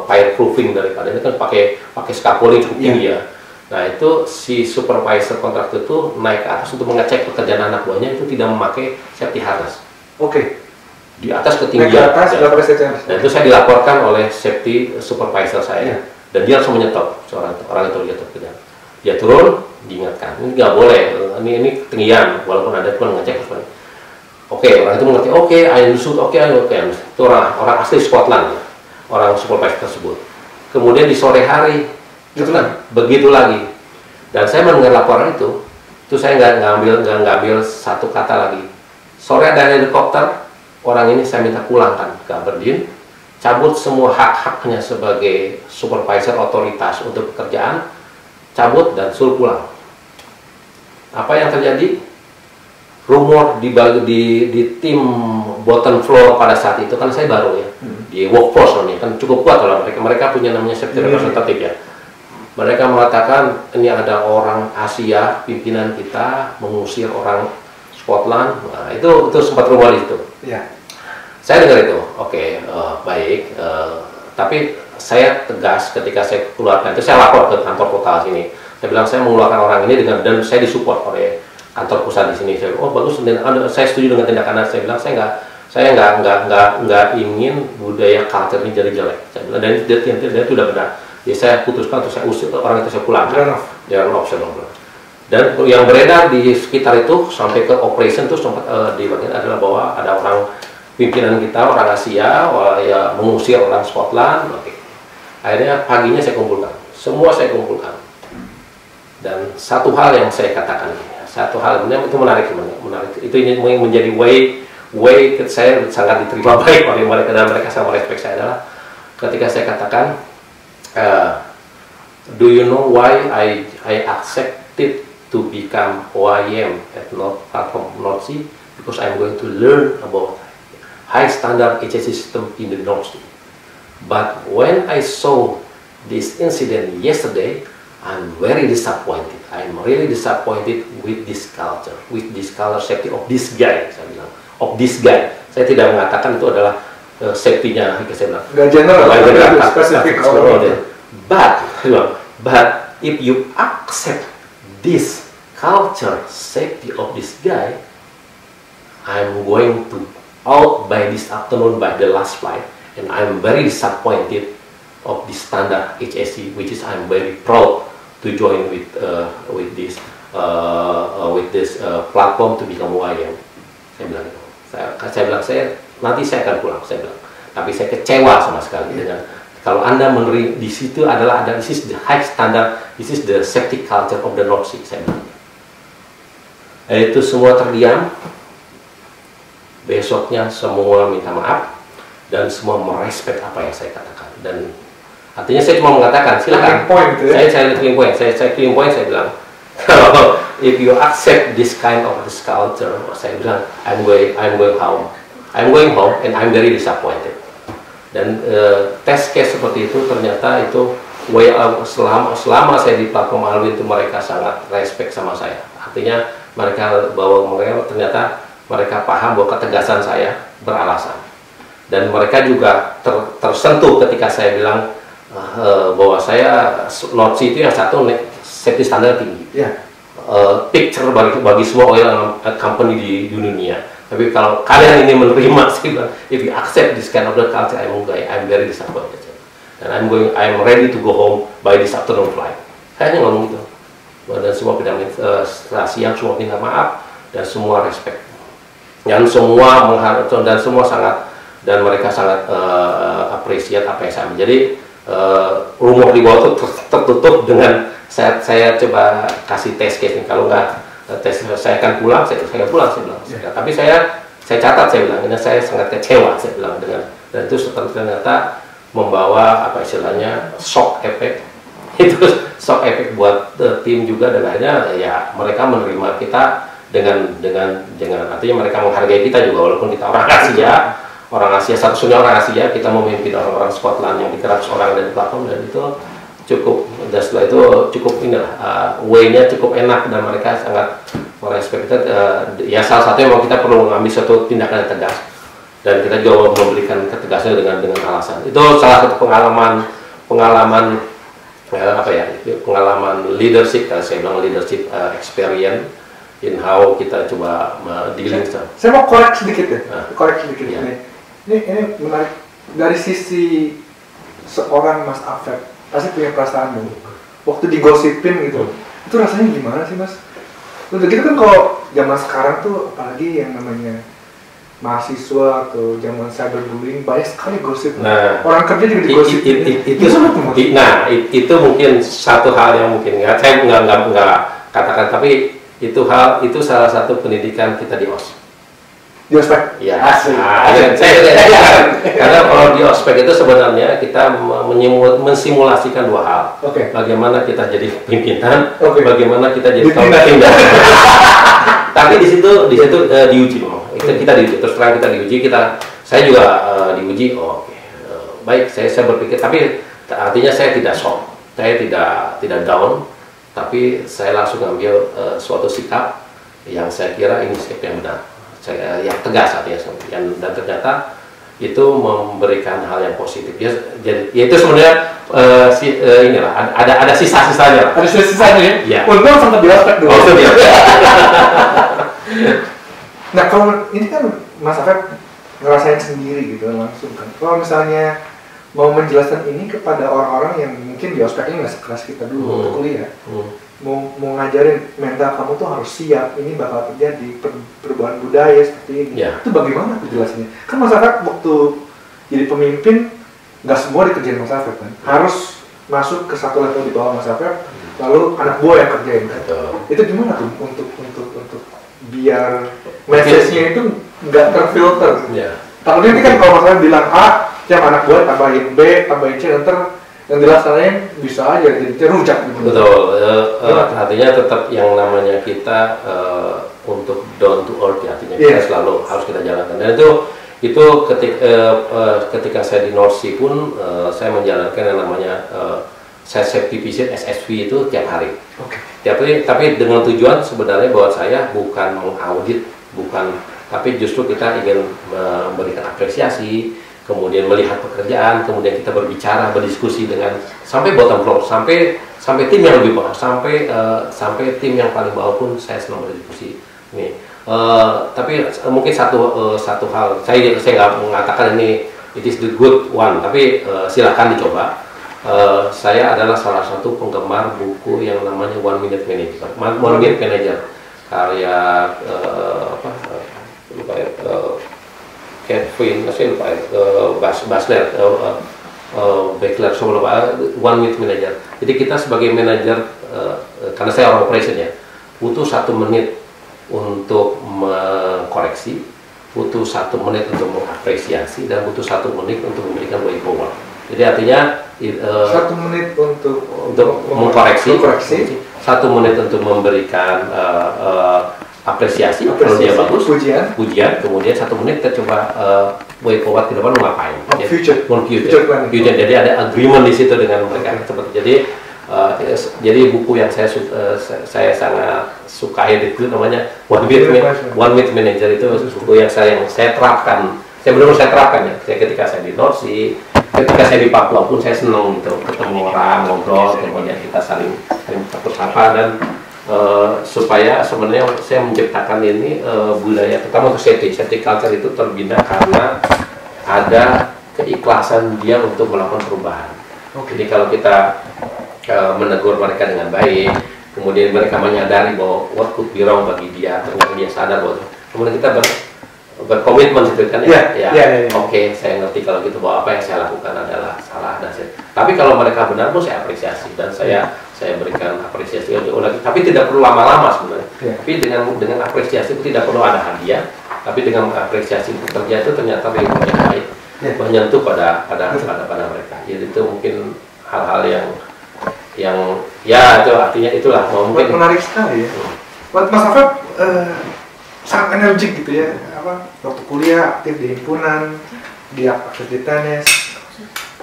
fireproofing daripada ini kan pakai scaffolding cukup tinggi ya. Nah itu si supervisor kontraktor itu naik ke atas untuk mengecek pekerjaan anak buahnya itu tidak memakai safety harness. Di atas ketinggian. Nah itu saya dilaporkan oleh safety supervisor saya dan dia langsung menyetop orang itu lihat dia turun, diingatkan ini nggak boleh, ini ketinggian walaupun ada pun ngecek sebenarnya. Orang itu mengerti, I understood, itu orang asli Scotland ya, orang supervisor tersebut. Kemudian di sore hari itu kan begitu lagi, dan saya mendengar laporan itu saya nggak ngambil satu kata lagi. Sore ada helikopter, orang ini saya minta pulangkan ke Aberdeen, cabut semua hak-haknya sebagai supervisor otoritas untuk pekerjaan, cabut dan suruh pulang. Apa yang terjadi? Rumor di tim bottom floor pada saat itu kan saya baru ya di workforce kan cukup kuat kalau mereka punya namanya safety representative ya. Mereka mengatakan ini ada orang Asia pimpinan kita mengusir orang Scotland. Nah, itu sempat rumor itu. Iya. Saya dengar itu, oke, baik. Tapi saya tegas ketika saya keluarkan itu, saya lapor ke kantor kota sini. Saya bilang saya mengeluarkan orang ini dan saya disupport oleh kantor pusat di sini. Saya bilang, oh bagus, saya setuju dengan tindakan Anda. Saya bilang saya nggak ingin budaya culture ini jadi jelek. Saya bilang, dan itu udah benar. Jadi saya putuskan untuk saya usir orang itu, saya pulangkan. Jangan optional. Dan yang beredar di sekitar itu sampai ke operation itu sempat di bagian adalah bahwa ada orang pimpinan kita orang Asia ya mengusir orang Scotland. Oke. Akhirnya paginya saya kumpulkan, semua saya kumpulkan. Dan satu hal yang saya katakan, satu hal itu menarik. Itu ini menjadi way saya sangat diterima baik oleh mereka dan mereka sangat respect saya adalah ketika saya katakan. Do you know why I accepted to become OIM at Platform North Sea? Because I'm going to learn about high standard HSE system in the North Sea. But when I saw this incident yesterday, I'm very disappointed. I'm really disappointed with this culture, with this color safety of this guy. Saya bilang, of this guy. Saya tidak mengatakan itu adalah safety-nya, saya bilang. Nggak general, spesifik. But if you accept this culture safety of this guy, I'm going to out by this afternoon by the last flight, and I'm very disappointed of this standard HSE, which is I'm very proud to join with this platform to become OIM. Saya bilang itu. Nanti saya akan pulang, saya bilang. Tapi saya kecewa sama sekali dengan kalau Anda menerima di situ adalah this is the high standard, this is the safety culture of the North Sea, saya bilang. Itu semua terdiam. Besoknya semua minta maaf dan semua merespek apa yang saya katakan. Dan artinya saya cuma mengatakan silakan. Saya clean point, saya bilang kalau if you accept this kind of this culture, saya bilang I'm going home. I'm going home and I'm very disappointed. Dan test case seperti itu ternyata itu selama saya di platform Alwin itu mereka sangat respect sama saya. Artinya mereka ternyata mereka paham bahwa ketegasan saya beralasan. Dan mereka juga tersentuh ketika saya bilang bahwa saya North Sea itu yang satu safety standar tinggi. Picture bagi semua oil company di dunia. Tapi kalau kalian ini menerima sih, if you accept this kind of the culture, I'm very disappointed. Dan I'm ready to go home by this afternoon flight. Saya hanya ngomong gitu. Dan semua siang semua minta maaf dan semua respect. Dan semua mengharapkan dan semua sangat dan mereka sangat appreciate apa yang saya. Jadi rumor di bawah itu tertutup dengan saya coba kasih test case nih. Kalau nggak tes saya akan pulang, saya pulang, saya bilang. Tapi saya catat, saya bilang, ini saya sangat kecewa, saya bilang dengan dan itu ternyata membawa apa istilahnya shock effect. Itu shock effect buat tim juga dan akhirnya ya mereka menerima kita dengan artinya mereka menghargai kita juga walaupun kita orang Asia satu-satunya orang Asia kita memimpin orang-orang Scotland yang 300 orang dari platform dan itu cukup dan setelah itu cukup way-nya cukup enak dan mereka sangat merespek kita. Ya salah satunya memang kita perlu mengambil suatu tindakan yang tegas dan kita juga memberikan ketegasan dengan alasan. Itu salah satu pengalaman pengalaman leadership, saya bilang leadership experience in how kita coba dealing. Saya mau korek sedikit ya, Ini menarik dari sisi seorang Mas Afef. Pasti punya perasaan dong. Waktu digosipin gitu, itu rasanya gimana sih Mas? Udah gitu kan kalau zaman sekarang tuh apalagi yang namanya mahasiswa atau zaman cyberbullying banyak sekali gosip. Nah, orang kerja juga digosipin. Itu mungkin satu hal yang mungkin saya nggak katakan, tapi itu salah satu pendidikan kita di OS. Di ospek? Ya. Karena kalau di ospek itu sebenarnya kita mensimulasikan dua hal. Bagaimana kita jadi pimpinan, bagaimana kita jadi pimpinan. Tapi di situ diuji memang. Kita diuji, terus terang kita diuji. Saya juga diuji. Baik, saya berpikir. Tapi artinya saya tidak shock. saya tidak down, tapi saya langsung ambil suatu sikap yang saya kira ini sikap yang benar, yang tegas artinya, dan ternyata itu memberikan hal yang positif. Jadi ya itu sebenarnya inilah ada sisa-sisanya. Ada sisa-sisanya ya? Ya. Untung sempat di ospek dulu. Oh, iya. Nah kalau ini kan Mas Afef ngerasain sendiri gitu langsung kan. Kalau misalnya mau menjelaskan ini kepada orang-orang yang mungkin di ospeknya nggak sekeras kita dulu waktu kuliah, mau ngajarin mental kamu tuh harus siap, ini bakal terjadi perubahan budaya seperti ini. Ya. Itu bagaimana tuh jelasnya? Kan Mas Afef waktu jadi pemimpin nggak semua dikerjain Mas Afef kan, harus masuk ke satu level di bawah Mas Afef, lalu anak buah yang kerjain kan. Itu gimana tuh untuk biar message-nya itu nggak terfilter? Ya. Takutnya ini kan kalau Mas Afef bilang A, tiap anak buah tambahin B, tambahin C, ntar yang dilaksanain bisa aja jadi rujak gitu. Betul, artinya tetap yang namanya kita untuk down to earth ya, artinya kita selalu harus kita jalankan. Dan itu ketika saya di North Sea pun saya menjalankan yang namanya safety visit SSV itu tiap hari. Tapi dengan tujuan sebenarnya bahwa saya bukan mengaudit, tapi justru kita ingin memberikan apresiasi, kemudian melihat pekerjaan, kemudian kita berbicara, berdiskusi dengan sampai bottom floor, sampai tim yang lebih bawah, sampai tim yang paling bawah pun saya senang berdiskusi. Nih, tapi mungkin satu hal, saya nggak mengatakan ini it is the good one, tapi silakan dicoba. Saya adalah salah satu penggemar buku yang namanya One Minute Manager, karya Catherine, saya lupa Basler, Beckler, sebelum One Minute Manager. Jadi kita sebagai manajer, karena saya orang operation ya, butuh 1 menit untuk mengkoreksi, butuh 1 menit untuk mengapresiasi, dan butuh 1 menit untuk memberikan way forward. Jadi artinya 1 menit untuk mengkoreksi, 1 menit untuk memberikan apresiasi kalau dia bagus, pujian, kemudian 1 menit kita coba way forward ke depan lu ngapain? Future. Jadi ada agreement di situ dengan mereka seperti jadi buku yang saya sangat sukai itu namanya One Minute Manager, itu buku yang saya terapkan. Saya benar-benar terapkan ya. Ketika saya di North Sea, ketika saya di Papua pun saya senang gitu ketemu orang, ngobrol, kemudian kita saling bersapa dan supaya sebenarnya saya menciptakan ini budaya, terutama untuk safety culture itu terbina karena ada keikhlasan dia untuk melakukan perubahan. Jadi kalau kita menegur mereka dengan baik, kemudian mereka menyadari bahwa what could be wrong bagi dia, ternyata dia sadar bahwa, kemudian kita berkomitmen gitu kan Oke, saya ngerti kalau gitu bahwa apa yang saya lakukan adalah salah dan tapi kalau mereka benar pun saya apresiasi dan saya berikan apresiasi lagi, tapi tidak perlu lama-lama sebenarnya. Tapi dengan apresiasi itu tidak perlu ada hadiah, tapi dengan apresiasi pekerja itu ternyata lebih baik, menyentuh pada mereka. Jadi itu mungkin hal-hal yang ya itu artinya itulah mungkin menarik sekali ya. Mas Afef sangat energik gitu ya, waktu kuliah aktif di himpunan, dia aktif di tenis,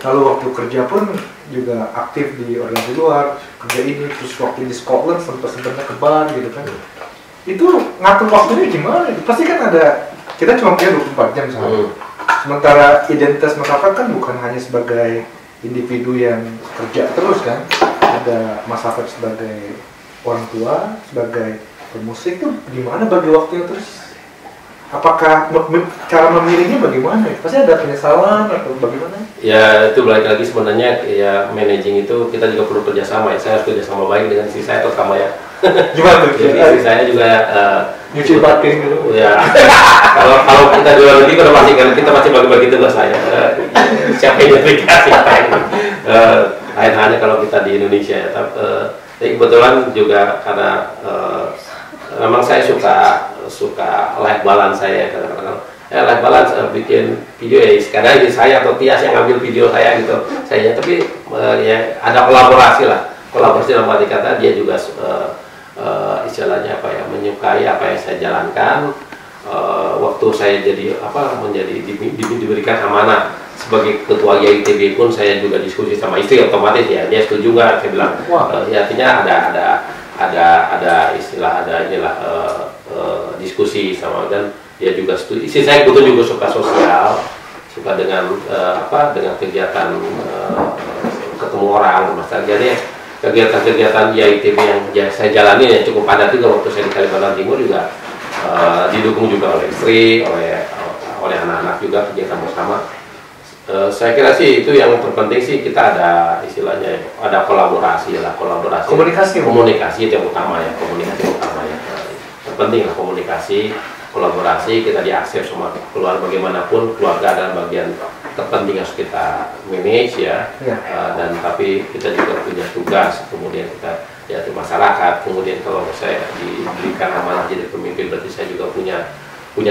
lalu waktu kerja pun juga aktif di organisasi luar, kerja ini, terus waktu di Scotland sempatnya ke bar gitu kan. Itu ngatur waktunya gimana? Pasti kan ada, kita cuma punya 24 jam sehari. Sementara identitas Mas Afef kan bukan hanya sebagai individu yang kerja terus kan, ada Mas Afef sebagai orang tua, sebagai pemusik tuh gimana bagi waktunya, terus apakah cara memilihnya bagaimana? Pasti ada penyesalan atau bagaimana? Ya itu balik lagi sebenarnya ya, managing itu kita juga perlu kerjasama ya. Saya harus kerjasama baik dengan istri saya terutama ya. Gimana tuh? Jadi istri saya juga nyuci batin gitu. Ya. kalau kita jual lagi kita masih bagi-bagi tugas saya. Siapa yang nyetrika, siapa yang lain halnya kalau kita di Indonesia ya. Kebetulan juga karena memang saya suka life balance saya kadang-kadang. Life balance bikin video ya sekarang ini saya atau Tias yang ngambil video saya gitu tapi ya ada kolaborasi dalam arti kata dia juga istilahnya apa ya, menyukai apa yang saya jalankan, waktu saya jadi diberikan amanah sebagai ketua YITB pun saya juga diskusi sama istri, otomatis ya dia setuju nggak, saya bilang ya artinya ada istilah diskusi sama, dan dia juga setuju. Istri saya kebetulan juga suka sosial, suka dengan dengan kegiatan ketemu orang, jadi kegiatan YITB yang saya jalani ya cukup padat juga waktu saya di Kalimantan Timur juga. Didukung juga oleh istri, oleh anak-anak juga, kegiatan bersama. Saya kira sih itu yang terpenting sih, kita ada istilahnya ada kolaborasi komunikasi itu yang utama ya, terpenting lah komunikasi, kolaborasi, kita diakses sama keluarga, bagaimanapun keluarga adalah bagian terpenting harus kita manage ya. Dan tapi kita juga punya tugas, kemudian kita di masyarakat, kemudian kalau saya diberikan amanah jadi pemimpin, berarti saya juga punya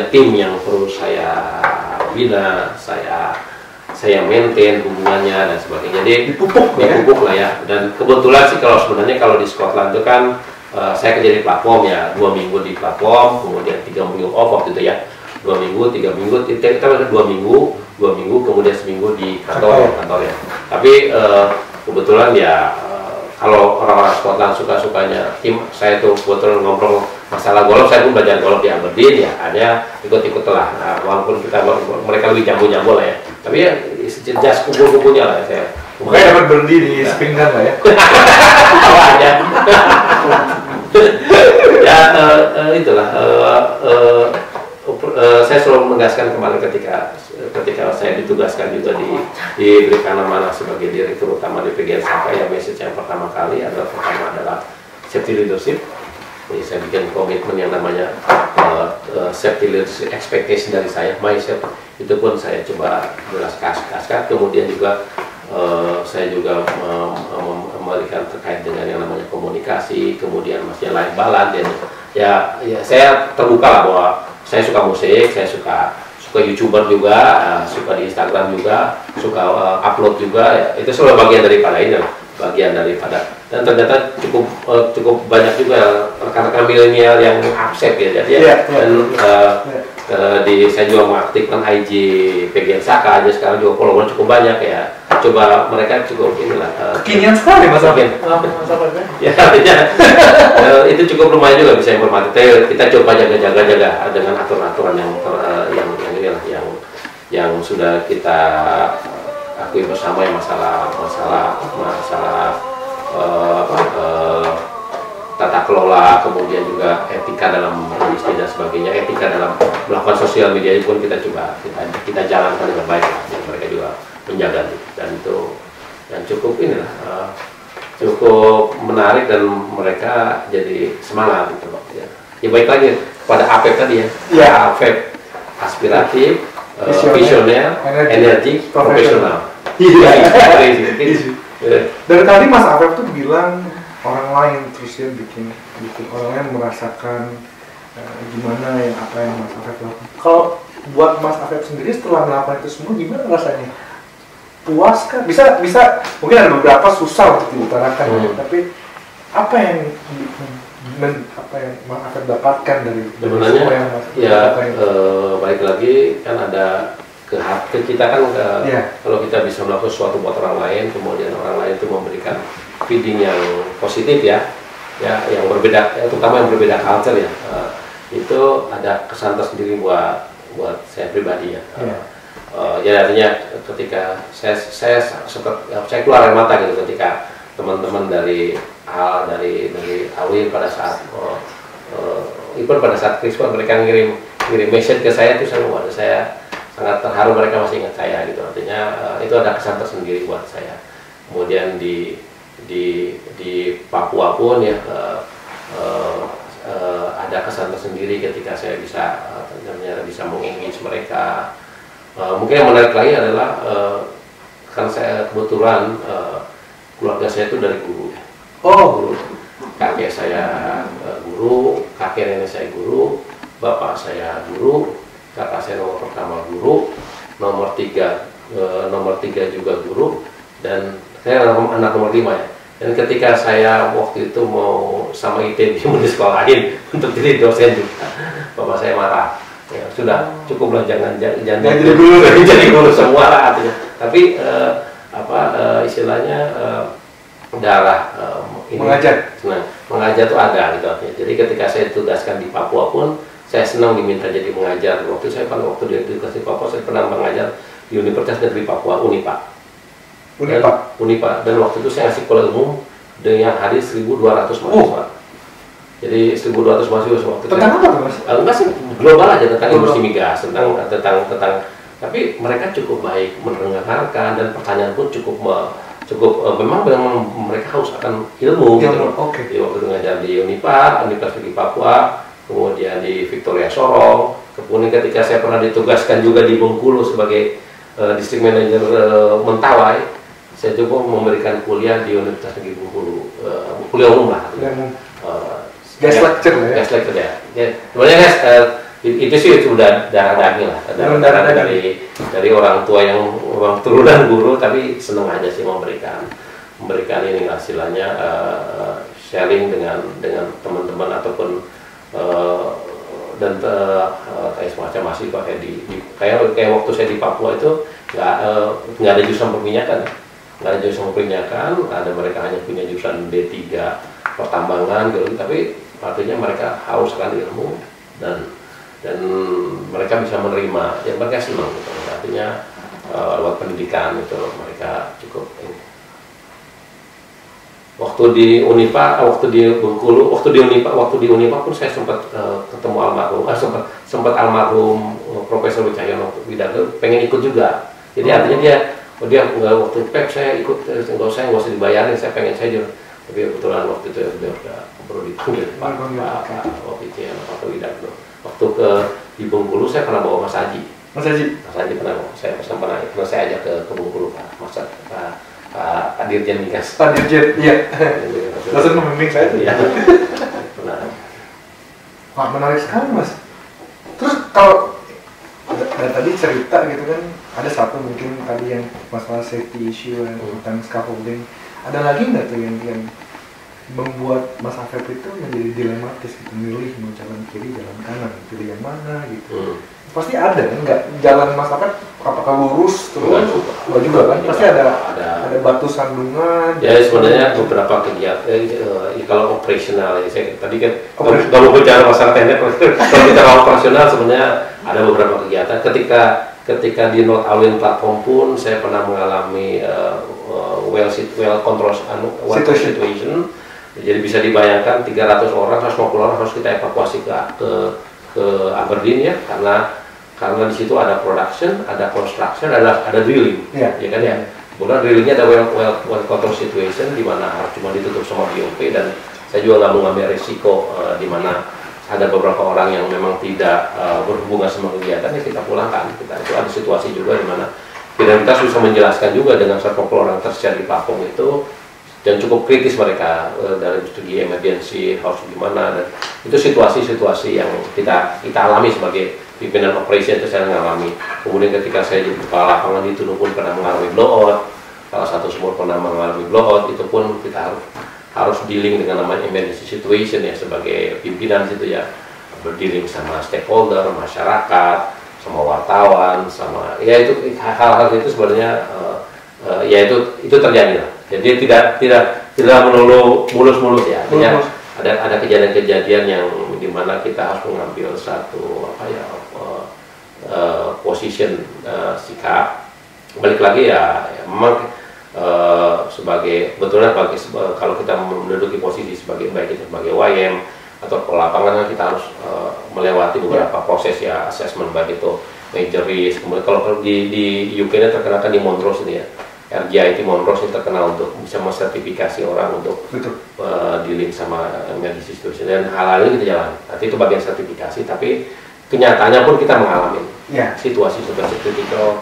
tim yang perlu saya bina, saya maintain hubungannya dan sebagainya. Jadi dipupuk lah ya. Dan kebetulan sih kalau di Scotland itu kan saya kerja di platform ya, 2 minggu di platform, kemudian 3 minggu off waktu itu ya, 2 minggu, 3 minggu, kita 2 minggu, kemudian seminggu di kantor ya. Tapi kebetulan ya kalau orang-orang Scotland suka-sukanya tim saya tuh kebetulan ngobrol masalah golf, saya pun belajar golf di Aberdeen ya, hanya ikut-ikut lah. Walaupun mereka lebih jago-jago lah ya, tapi ya sejelas kumpul-kumpulnya lah ya, saya. Makanya dapat berhenti di Spingan lah ya. Awalnya. Ya itulah. Saya selalu menegaskan kembali ketika saya ditugaskan juga diberikan amanah sebagai direktur utama di PGN Saka, ya message yang pertama adalah safety leadership. Jadi saya bikin komitmen yang namanya safety leadership expectation dari saya, mindset itu pun saya coba jelaskan. Kemudian juga saya juga memberikan terkait dengan yang namanya komunikasi, kemudian masih lain balance ya saya terbuka lah bahwa saya suka musik, saya suka YouTuber juga, suka di Instagram juga, suka upload juga, ya. Itu selalu bagian daripada dan ternyata cukup banyak juga rekan-rekan milenial yang accept ya, jadi saya juga mengaktifkan IG PGN Saka aja sekarang juga follower cukup banyak ya. Coba mereka cukup inilah kekinian sekali Mas Alvin. Ya artinya itu cukup lumayan juga bisa informatif. Kita coba jaga dengan aturan-aturan yang sudah kita akui bersama, yang masalah tata kelola, kemudian juga etika dalam bisnis dan sebagainya, etika dalam melakukan sosial media pun kita coba kita jalankan dengan baik, mereka juga menjaga, dan itu yang cukup cukup menarik dan mereka jadi semangat gitu ya. Ya baik lagi pada APEP tadi ya, APEP aspiratif, visioner, energik, profesional. Dari tadi Mas Afef tuh bilang orang lain, terus dia bikin orang lain merasakan gimana apa yang Mas Afef lakukan. Kalau buat Mas Afef sendiri setelah melakukan itu semua, gimana rasanya? Puas kan? Bisa mungkin ada beberapa susah untuk diutarakan, tapi apa yang Mas Afef dapatkan dari sebenarnya yang balik lagi kan ada kita kan kalau kita bisa melakukan sesuatu buat orang lain, kemudian orang lain itu memberikan feeding yang positif ya yang berbeda, terutama yang berbeda culture ya, itu ada kesan tersendiri buat saya pribadi ya. Ya artinya ketika saya keluar air mata gitu ketika teman-teman dari Awin pada saat pada saat Kristus mereka ngirim message ke saya, itu saya sangat terharu, mereka masih ingat saya gitu. Artinya itu ada kesan tersendiri buat saya. Kemudian di Papua pun ya ada kesan tersendiri ketika saya bisa mengengage mereka. Mungkin yang menarik lagi adalah kan saya kebetulan keluarga saya itu dari guru. Guru. Kakek saya guru, kakek nenek saya guru, bapak saya guru, kakak saya nomor pertama guru, nomor tiga juga guru, dan saya anak nomor 5 ya. Dan ketika saya waktu itu mau sama ITB mau disekolahin untuk jadi dosen juga, bapak saya marah. Ya, sudah cukup lah, jangan jadi guru jadi guru semua lah artinya. Tapi istilahnya darah ini Mengajar. Nah, mengajar tuh ada gitu artinya. Jadi ketika saya tugaskan di Papua pun saya senang diminta jadi mengajar. Waktu di Papua saya pernah mengajar di Universitas Negeri Papua, Unipa. Dan waktu itu saya ngasih kuliah umum dengan hari 1.200 mahasiswa. Jadi 1.200 mahasiswa waktu itu. Tentang apa tuh, Mas? Enggak sih, global aja tentang industri migas, tentang tapi mereka cukup baik mendengarkan dan pertanyaan pun memang mereka haus akan ilmu gitu loh. Jadi waktu itu ngajar di Unipa, Universitas Negeri Papua, kemudian di Victoria Sorong, kemudian ketika saya pernah ditugaskan juga di Bengkulu sebagai District Manager Mentawai, saya coba memberikan kuliah di Universitas Negeri Bengkulu, kuliah umum lah. Guest lecture ya? Guest lecture ya. Sebenarnya guys, itu sih udah darah daging lah. Darah dari orang tua yang orang turunan guru, tapi seneng aja sih memberikan ini hasilnya, sharing dengan teman-teman ataupun kayak semacam mahasiswa kayak waktu saya di Papua itu nggak ada jurusan perminyakan. Ada mereka hanya punya jurusan D3 pertambangan gitu, tapi artinya mereka haus akan ilmu dan mereka bisa menerima, ya mereka senang gitu. Artinya lewat pendidikan itu mereka cukup ini. Waktu di Unipa, waktu di Bengkulu, waktu di Unipa pun saya sempat ketemu almarhum, sempat almarhum Profesor Wicahyono Widarto pengen ikut juga. Jadi artinya dia nggak, waktu PEP saya ikut, nggak usah dibayarin, saya pengen saja. Tapi kebetulan waktu itu dia udah perlu dipanggil Pak Widarto. Waktu di Bengkulu saya pernah bawa Mas Haji. Mas Haji pernah saya ajak ke Bengkulu Pak Dirjen Migas. Pak Dirjen, iya. Langsung membimbing saya tuh. Iya. Pernah. Wah, menarik sekali, Mas. Terus kalau ada tadi cerita gitu kan, ada satu mungkin tadi yang masalah safety issue tentang scaffolding. Ada lagi nggak tuh yang membuat Mas Afef itu menjadi dilematis gitu, milih mau jalan kiri, jalan kanan, pilih yang mana gitu. Pasti ada kan, nggak jalan Mas Afef apakah lurus terus? Enggak juga kan, pasti ada batu sandungan. Ya sebenarnya beberapa kegiatan kalau operasional ya, saya tadi kan kalau bicara masalah teknik, kalau bicara operasional sebenarnya ada beberapa kegiatan. Ketika di North Alwyn platform pun saya pernah mengalami well control situation. Jadi bisa dibayangkan 300 orang, 150 orang harus kita evakuasi ke Aberdeen ya, karena di situ ada production, ada construction, ada drilling, ya kan ya. Kemudian drillingnya ada well control situation di mana harus cuma ditutup sama BOP, dan saya juga nggak mau ngambil risiko di mana ada beberapa orang yang memang tidak berhubungan sama kegiatan, ya kita pulangkan. Itu ada situasi juga di mana kita bisa menjelaskan juga dengan 150 orang tersedia di platform itu, dan cukup kritis mereka dari studi emergency harus gimana, dan itu situasi-situasi yang kita alami sebagai pimpinan operation. Itu saya mengalami. Kemudian ketika saya jadi kepala lapangan di Tunuk pun pernah mengalami blowout, salah satu sumur pernah mengalami blowout, itu pun kita harus dealing dengan namanya emergency situation ya, sebagai pimpinan situ ya, berdealing sama stakeholder, masyarakat, sama wartawan, sama ya itu hal-hal itu sebenarnya ya itu terjadi lah. Jadi tidak melulu mulus-mulus ya. Artinya ada kejadian-kejadian yang dimana kita harus mengambil satu position sikap. Balik lagi ya memang sebagai betulnya kalau kita menduduki posisi sebagai baik itu sebagai YM atau lapangan, kita harus melewati beberapa proses ya, assessment baik itu major risk. Kemudian kalau di UK ini terkenal kan di Montrose ini ya, RGIT Montrose ini terkenal untuk bisa mensertifikasi orang untuk dealing sama emergency situation, dan hal-hal ini kita jalan. Nanti itu bagian sertifikasi, tapi kenyataannya pun kita mengalami situasi seperti kritikal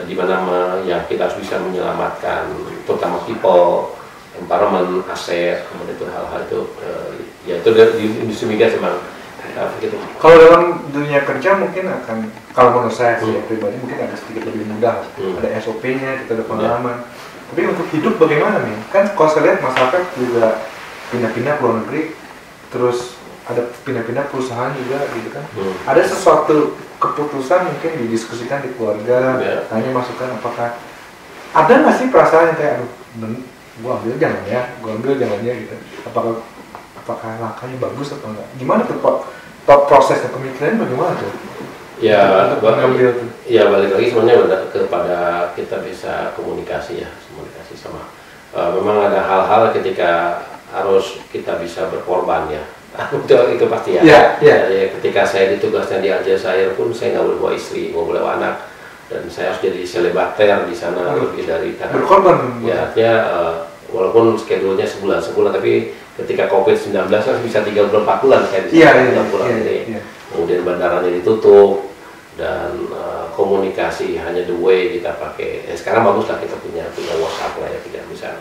di mana yang kita harus bisa menyelamatkan terutama people, environment, aset, kemudian itu hal-hal itu ya itu di industri migas memang begitu. Kalau dalam dunia kerja mungkin akan, kalau menurut saya pribadi mungkin agak sedikit lebih mudah, ada SOP-nya, kita ada pengalaman. Tapi untuk hidup bagaimana nih? Kan kalau saya lihat Mas Afef juga pindah-pindah ke luar negeri, terus ada pindah-pindah perusahaan juga gitu kan. Ada sesuatu keputusan mungkin didiskusikan di keluarga, tanya masukan apakah ada nggak sih perasaan yang kayak aduh gua ambil jangan ya gitu. Apakah langkahnya bagus atau enggak? Gimana tuh prosesnya pemikiran bagaimana tuh? Ya, balik lagi sebenarnya kepada kita bisa komunikasi sama. Memang ada hal-hal ketika harus kita bisa berkorban ya. itu pasti ya. Ya. Ketika saya ditugaskan di Aljazair pun saya nggak boleh bawa istri, nggak boleh bawa anak, dan saya harus jadi selebater di sana lebih dari berkorban. Ya, artinya walaupun schedule-nya sebulan, tapi ketika COVID-19 kan bisa 3 bulan 4 bulan saya di sana 3 bulan ini. Kemudian bandaranya ditutup dan komunikasi hanya the way kita pakai. Sekarang baguslah kita punya WhatsApp lah ya, kita bisa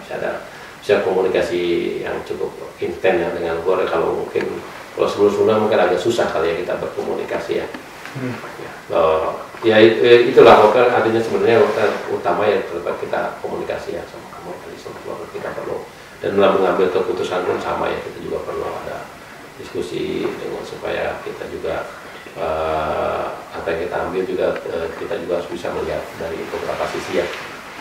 komunikasi yang cukup intens ya dengan keluarga. Kalau sebelum-sebelumnya mungkin agak susah kali ya kita berkomunikasi ya. Itulah artinya sebenarnya utama yang terdapat kita komunikasi ya sama keluarga kita perlu, dan dalam mengambil keputusan pun sama ya, kita juga perlu ada diskusi dengan supaya kita juga apa yang kita ambil juga kita juga harus bisa melihat dari beberapa sisi ya.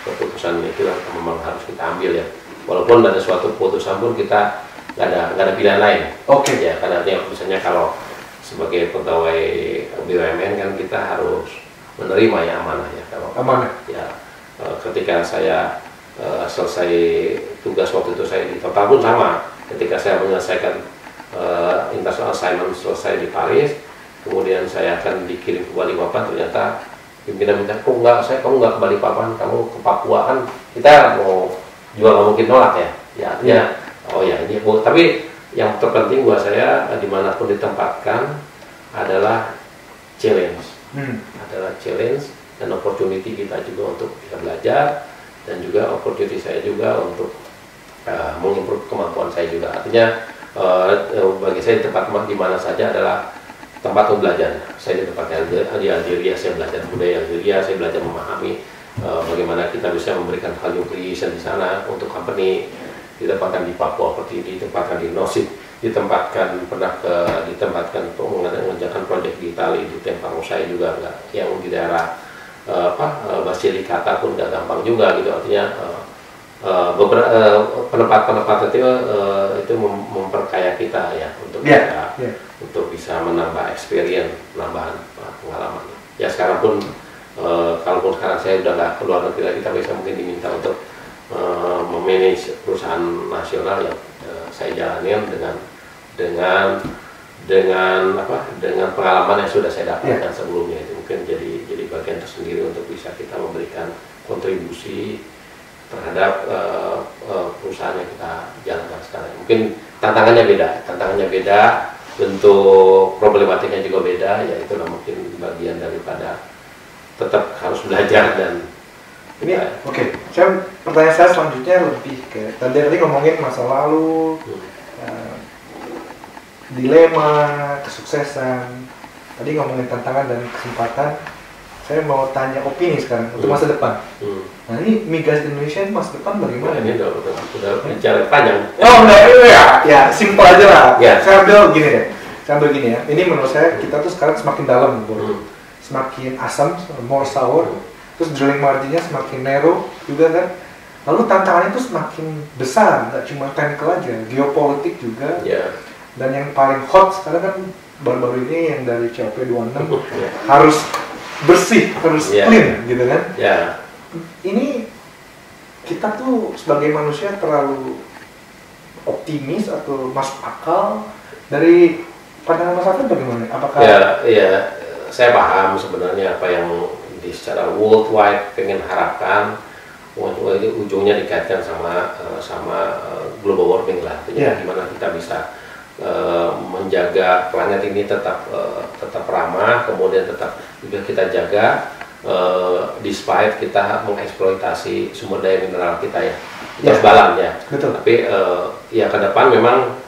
Keputusan itu memang harus kita ambil ya, walaupun ada suatu keputusan pun kita nggak ada pilihan lain. Ya, karena misalnya kalau sebagai pegawai BUMN kan kita harus menerima ya amanah ya. Kalau ya ketika saya selesai tugas waktu itu saya di total pun sama. Ketika saya menyelesaikan international assignment selesai di Paris, kemudian saya akan dikirim ke Balikpapan, ternyata pimpinan minta, kamu nggak ke Balikpapan, kamu ke Papua, kan kita mau juga nggak mungkin nolak ya. Tapi yang terpenting buat saya dimanapun ditempatkan adalah challenge, dan opportunity kita juga untuk bisa belajar, dan juga opportunity saya juga untuk mengimprove kemampuan saya juga. Artinya bagi saya tempat di mana saja adalah tempat untuk belajar. Saya di tempatnya di Algeria, saya belajar budaya Algeria, saya belajar memahami bagaimana kita bisa memberikan value creation di sana untuk company. Ditempatkan di Papua seperti ini, ditempatkan di Nosip, ditempatkan mengerjakan proyek di Itali, di Temparo saya juga enggak, yang di daerah Basilicata pun nggak gampang juga gitu. Artinya beberapa penempatan itu memperkaya kita ya untuk untuk bisa menambah experience, penambahan pengalaman. Ya sekarang pun kalaupun sekarang saya udah nggak keluar negeri lagi, kita bisa mungkin diminta untuk memanage perusahaan nasional yang saya jalanin dengan pengalaman yang sudah saya dapatkan sebelumnya. Itu mungkin jadi bagian tersendiri untuk bisa kita memberikan kontribusi terhadap perusahaan yang kita jalankan sekarang. Mungkin tantangannya beda, bentuk problematiknya juga beda, ya itulah mungkin bagian daripada tetap harus belajar. Dan ini pertanyaan saya selanjutnya lebih ke tadi ngomongin masa lalu, dilema, kesuksesan, tadi ngomongin tantangan dan kesempatan. Saya mau tanya opini sekarang untuk masa depan. Nah ini Migas Indonesia masa depan bagaimana? Ini udah bicara panjang. Ya simpel aja lah. Saya ambil gini ya. Ini menurut saya kita tuh sekarang semakin dalam, semakin asam, more sour. Terus drilling marginnya semakin narrow juga kan. Lalu tantangannya itu semakin besar, nggak cuma technical aja, geopolitik juga. Dan yang paling hot sekarang kan baru-baru ini yang dari COP26 harus bersih, harus clean gitu kan. Ini kita tuh sebagai manusia terlalu optimis atau masuk akal dari pandangan masyarakat bagaimana? Apakah saya paham sebenarnya apa yang secara worldwide pengen harapkan, ujungnya dikaitkan sama global warming lah. Gimana kita bisa menjaga planet ini tetap ramah, kemudian tetap juga kita jaga despite kita mengeksploitasi sumber daya mineral kita ya. Kita harus balance ya. Betul. Tapi ya ke depan memang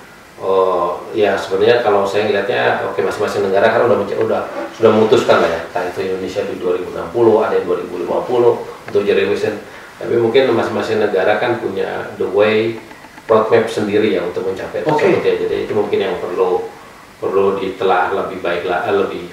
ya sebenarnya kalau saya lihatnya masing-masing negara kan sudah memutuskan lah ya, entah itu Indonesia di 2060, ada yang 2050 untuk zero emission. Tapi mungkin masing-masing negara kan punya the way roadmap sendiri ya untuk mencapai tersebut ya. Jadi itu mungkin yang perlu perlu ditelah lebih baik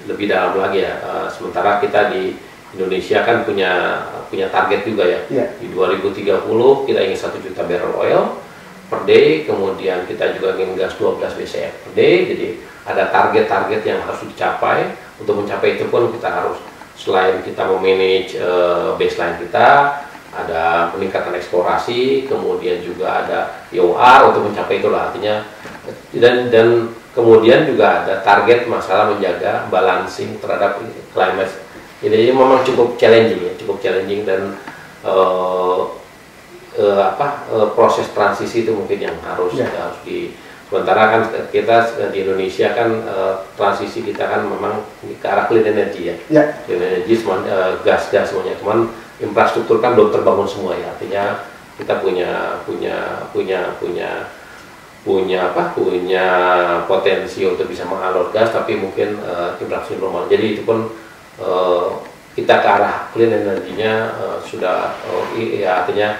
lebih dalam lagi ya. Sementara kita di Indonesia kan punya target juga ya. Di 2030 kita ingin 1 juta barrel oil per day, kemudian kita juga ingin gas 12 BCF per day. Jadi ada target-target yang harus dicapai. Untuk mencapai itu pun kita harus, selain kita memanage baseline kita, ada peningkatan eksplorasi, kemudian juga ada EOR untuk mencapai itulah, artinya dan kemudian juga ada target masalah menjaga balancing terhadap climate. Jadi memang cukup challenging dan proses transisi itu mungkin yang harus di. Sementara kan kita di Indonesia kan transisi kita kan memang ke arah clean energy ya. Clean energy gas semuanya, cuman infrastruktur kan belum terbangun semua ya. Artinya kita punya potensi untuk bisa mengalur gas, tapi mungkin infrastruktur belum. Jadi itu pun kita ke arah clean energinya sudah ya, artinya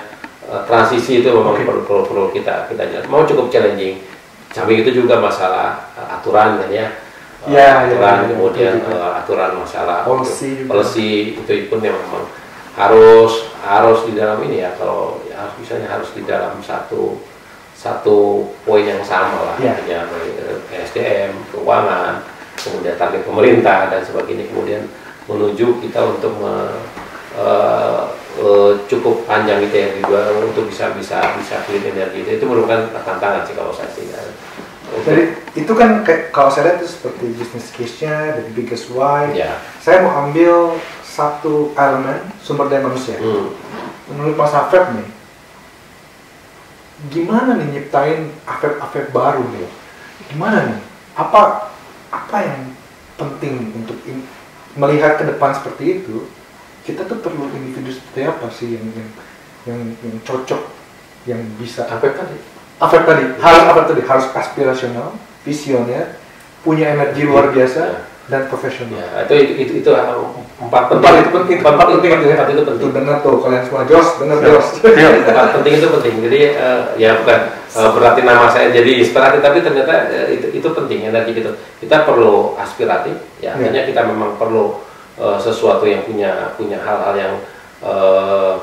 transisi itu memang perlu kita jalan. Mau cukup challenging. Samping itu juga masalah aturan kan ya. Kemudian aturan masalah policy itu pun yang memang harus di dalam ini ya. Kalau harus di dalam satu poin yang sama lah, artinya SDM, keuangan, kemudian target pemerintah dan sebagainya, kemudian menuju kita untuk cukup panjang gitu ya untuk bisa clean energy. Itu merupakan tantangan sih kalau saya sih. Jadi itu kan kalau saya lihat itu seperti business case-nya, the biggest why. Saya mau ambil satu elemen sumber daya manusia. Menurut Mas Afef nih, gimana nih nyiptain Afef baru nih? Gimana nih? Apa yang penting untuk melihat ke depan seperti itu? Kita tuh perlu individu seperti apa sih yang cocok, yang bisa Afef tadi harus aspirasional, visioner, punya energi luar biasa dan profesional. Itu empat penting itu benar tuh kalian semua Jos. Empat penting itu penting. Jadi ya bukan berarti nama saya jadi inspiratif, tapi ternyata itu penting energi gitu. Kita perlu aspiratif, ya artinya kita memang perlu sesuatu yang punya hal-hal yang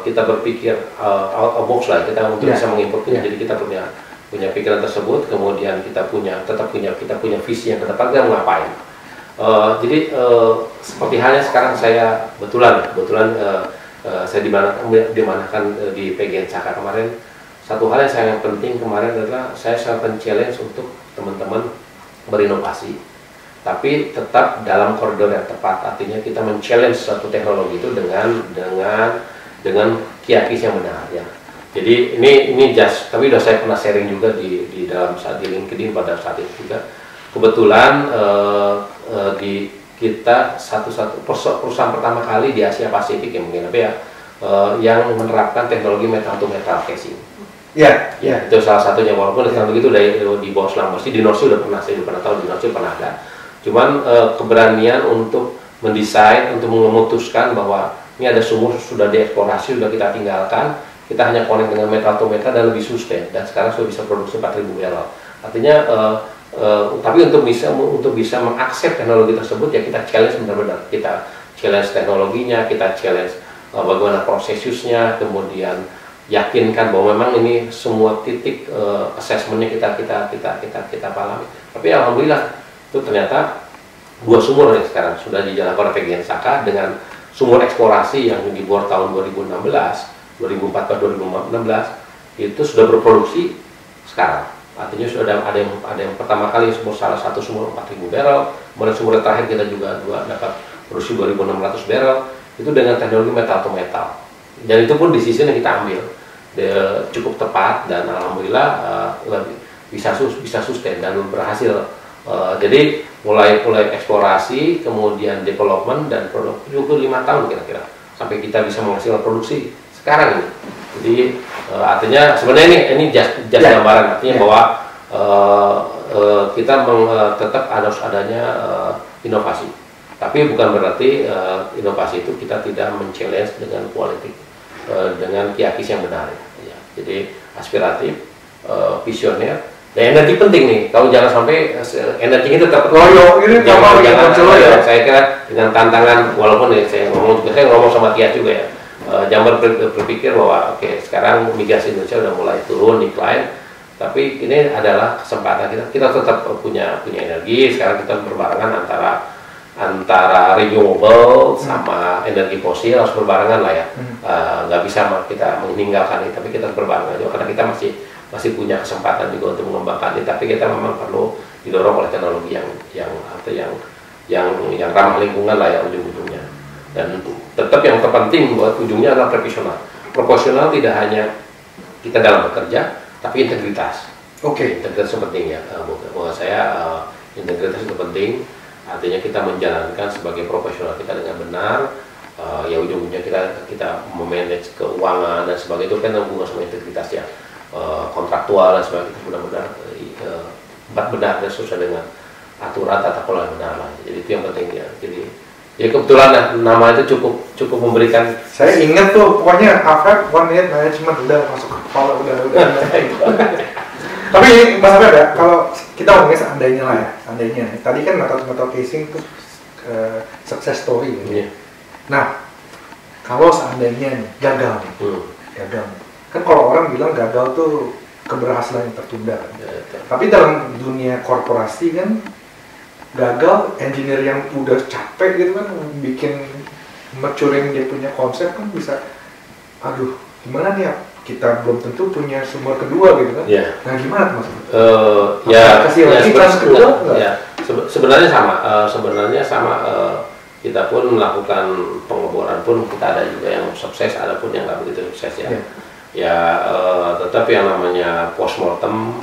kita berpikir out of box lah, kita untuk bisa menginputnya. Jadi kita punya pikiran tersebut, kemudian kita punya visi yang ke depan kita mau ngapain. Jadi seperti halnya sekarang saya kebetulan saya dimanakan di PGN Saka kemarin. Satu hal yang sangat penting kemarin adalah saya sangat challenge untuk teman-teman berinovasi, tapi tetap dalam koridor yang tepat. Artinya kita men-challenge suatu teknologi itu dengan kiakis yang benar ya. Jadi ini tapi udah saya pernah sharing juga di dalam saat di LinkedIn pada saat itu juga. Kebetulan kita perusahaan pertama kali di Asia Pasifik ya mungkin yang menerapkan teknologi metal to metal casing. Itu salah satunya, walaupun teknologi itu di bawah Sulawesi, di North Sea udah pernah, saya pernah tahu di North Sea pernah ada. Cuman keberanian untuk mendesain, untuk memutuskan bahwa ini ada sumur sudah dieksplorasi, sudah kita tinggalkan, kita hanya connect dengan metal to metal dan lebih sustain, dan sekarang sudah bisa produksi 4.000 barrel. Artinya tapi untuk bisa mengakses teknologi tersebut ya kita challenge benar-benar, kita challenge teknologinya, kita challenge bagaimana proses use-nya, kemudian yakinkan bahwa memang ini semua titik assessmentnya kita pahami. Tapi alhamdulillah itu ternyata 2 sumur yang sekarang sudah dijalankan oleh PGN Saka dengan sumur eksplorasi yang dibor tahun 2014 2016 itu sudah berproduksi sekarang. Artinya sudah ada yang pertama kali salah satu sumur 4.000 barrel, kemudian sumur terakhir kita juga dapat produksi 2.600 barrel, itu dengan teknologi metal to metal. Dan itu pun decision yang kita ambil cukup tepat, dan alhamdulillah bisa sustain dan berhasil. Jadi mulai eksplorasi, kemudian development dan produk juga 5 tahun kira-kira sampai kita bisa menghasilkan produksi sekarang ini. Jadi artinya sebenarnya ini just gambaran, artinya bahwa kita tetap harus adanya inovasi, tapi bukan berarti inovasi itu kita tidak men-challenge dengan quality, dengan kiakis yang benar ya. Jadi aspiratif, visioner, Nah, energi penting nih. Kalau jangan sampai energi itu tetap loyo ini jangan ya. Saya kira dengan tantangan, walaupun ya, saya ngomong sama Tias juga ya. Jangan berpikir bahwa oke, sekarang migas Indonesia udah mulai turun, decline, tapi ini adalah kesempatan kita tetap punya energi. Sekarang kita berbarengan antara renewable sama energi fosil, harus berbarengan lah ya. Nggak bisa kita meninggalkan ini, tapi kita berbarengan juga karena kita masih punya kesempatan juga untuk mengembangkan ini, tapi kita memang perlu didorong oleh teknologi yang ramah lingkungan lah ya ujung-ujungnya. Dan tetap yang terpenting buat ujungnya adalah profesional. Profesional tidak hanya kita dalam bekerja, tapi integritas. Oke. Integritas itu penting ya. Buat saya integritas itu penting. Artinya kita menjalankan sebagai profesional kita dengan benar. Ya ujung-ujungnya kita memanage keuangan dan sebagainya, itu kan hubungan sama integritas ya. Kontraktual dan sebagainya, kita benar-benar benar dan sesuai dengan aturan tata kelola yang benar lah. Jadi itu yang penting ya. Jadi ya kebetulan nama itu cukup memberikan. Saya ingat tuh pokoknya AFEP One Minute Management udah masuk ke kepala udah. Tapi Mas Afef ya, kalau kita ngomongnya seandainya lah ya, seandainya. Tadi kan metode casing itu success story ya. Nah, kalau seandainya nih, gagal nih. Kan kalau orang bilang gagal tuh keberhasilan yang tertunda kan. Tapi dalam dunia korporasi kan gagal, engineer yang udah capek gitu kan bikin maturing dia punya konsep kan bisa, aduh gimana nih ya, kita belum tentu punya sumber kedua gitu kan. Nah gimana tuh Mas? Kasih lagi chance kedua? Sebenarnya sama. Kita pun melakukan pengeboran pun kita ada juga yang sukses, ada pun yang nggak begitu sukses ya. Tetap yang namanya postmortem,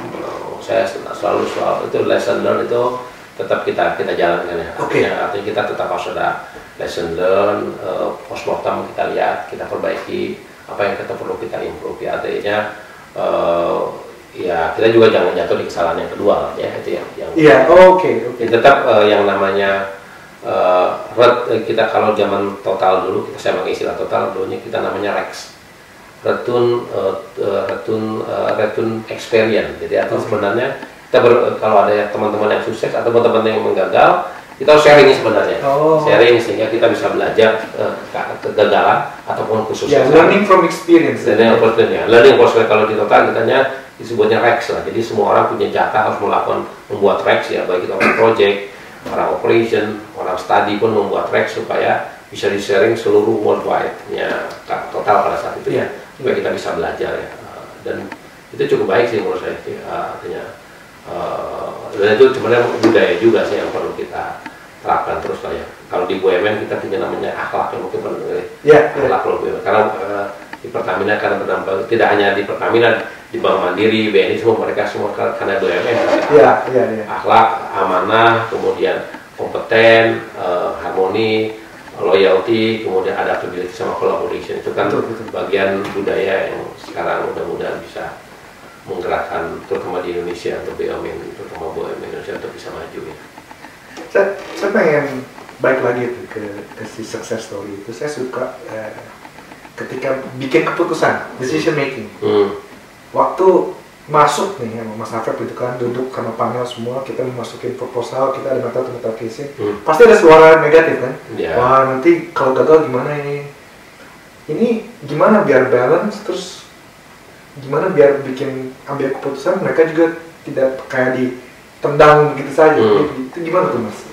saya selalu itu lesson learn itu tetap kita jalankan ya. Artinya kita tetap harus ada lesson learn, postmortem kita lihat, kita perbaiki apa yang kita perlu kita improve ya. Artinya ya kita juga jangan jatuh di kesalahan yang kedua ya, itu yang tetap yang namanya kita kalau zaman total dulu, saya pakai istilah total dulunya kita namanya REX, return experience. Jadi atau sebenarnya kalau ada teman-teman yang sukses atau teman-teman yang menggagal, kita harus sharing sebenarnya. Sharing sehingga kita bisa belajar kegagalan ataupun kesuksesan. Learning from experience. Learning from kalau di total kitanya disebutnya REX lah. Jadi semua orang punya jatah harus membuat REX ya, baik itu orang project, orang operation, orang study pun membuat REX supaya bisa di-sharing seluruh worldwide ya, total pada saat itu ya, supaya kita bisa belajar ya. Dan itu cukup baik sih menurut saya artinya. Dan itu sebenarnya budaya juga sih yang perlu kita terapkan terus lah ya. Kalau di BUMN kita punya namanya akhlak yang mungkin pernah dengar akhlak loh BUMN. Karena di Pertamina karena berdampak tidak hanya di Pertamina, di Bank Mandiri, BNI semua mereka semua karena BUMN. Akhlak, amanah, kemudian kompeten, harmoni, loyalty, kemudian adaptability sama collaboration itu kan bagian budaya yang sekarang mudah-mudahan bisa menggerakkan terutama di Indonesia untuk BUMN, terutama BUMN Indonesia untuk bisa maju ya. Saya pengen balik lagi tuh ke si success story itu. Saya suka ketika bikin keputusan, decision making. Waktu masuk nih sama Mas Afef itu kan duduk sama panel semua, kita memasukin proposal, kita ada metode casing, pasti ada suara negatif kan. Wah nanti kalau gagal gimana ini gimana biar balance, terus gimana biar ambil keputusan mereka juga tidak kayak ditendang begitu saja. Itu gimana tuh Mas?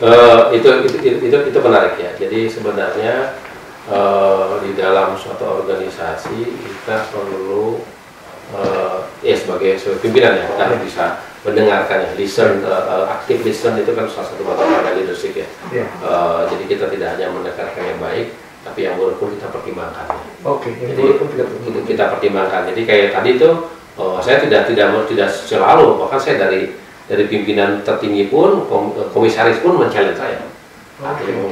Itu menarik ya. Jadi sebenarnya di dalam suatu organisasi kita perlu sebagai pimpinan ya, kita harus bisa mendengarkan ya, listen, active listen itu kan salah satu bagian dari leadership ya. Jadi kita tidak hanya mendengarkan yang baik, tapi yang buruk pun kita pertimbangkan. Jadi kita pertimbangkan. Jadi kayak tadi itu saya tidak selalu, bahkan saya dari pimpinan tertinggi pun, komisaris pun men-challenge saya.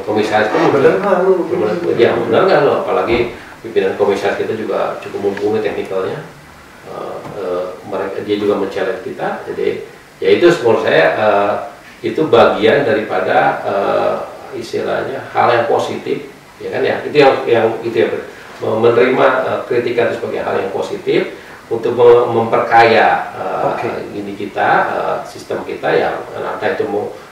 Komisaris pun benar nggak lo, apalagi pimpinan komisaris kita juga cukup mumpuni teknikalnya. Dia juga men-challenge kita. Jadi ya itu menurut saya itu bagian daripada istilahnya hal yang positif. Ya kan ya, itu yang menerima kritikan sebagai hal yang positif, memperkaya ini kita, sistem kita yang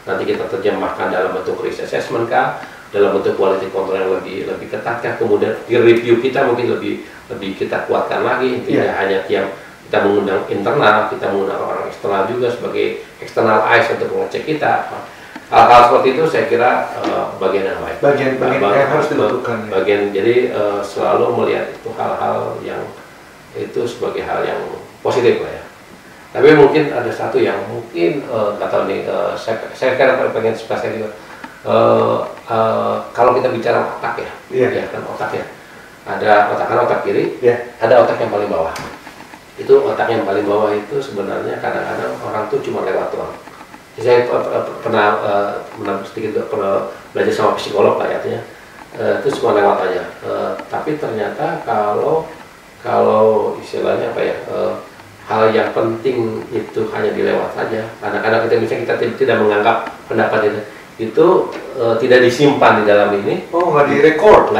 nanti kita terjemahkan dalam bentuk risk assessment kah, dalam bentuk quality control yang lebih ketat kah, kemudian di review kita mungkin lebih kita kuatkan lagi, tidak hanya yang kita mengundang internal, kita mengundang orang eksternal juga sebagai external eyes untuk mengecek kita. Hal-hal seperti itu saya kira bagian yang baik. Bagian yang harus dilakukan. Jadi selalu melihat itu hal-hal yang itu sebagai hal yang positif lah ya. Tapi mungkin ada satu yang mungkin nggak tahu nih, saya kan pengen spesifikasi juga. Kalau kita bicara otak ya, ya kan otak ya. Ada otak kiri, ada otak yang paling bawah. Itu otak yang paling bawah itu sebenarnya kadang-kadang orang tuh cuma lewat doang. Saya pernah sedikit pernah belajar sama psikolog lah ya, itu cuma lewat aja. Tapi ternyata kalau istilahnya apa ya, hal yang penting itu hanya dilewat saja. Kadang-kadang kita tidak menganggap pendapat itu tidak disimpan di dalam ini. Oh, nggak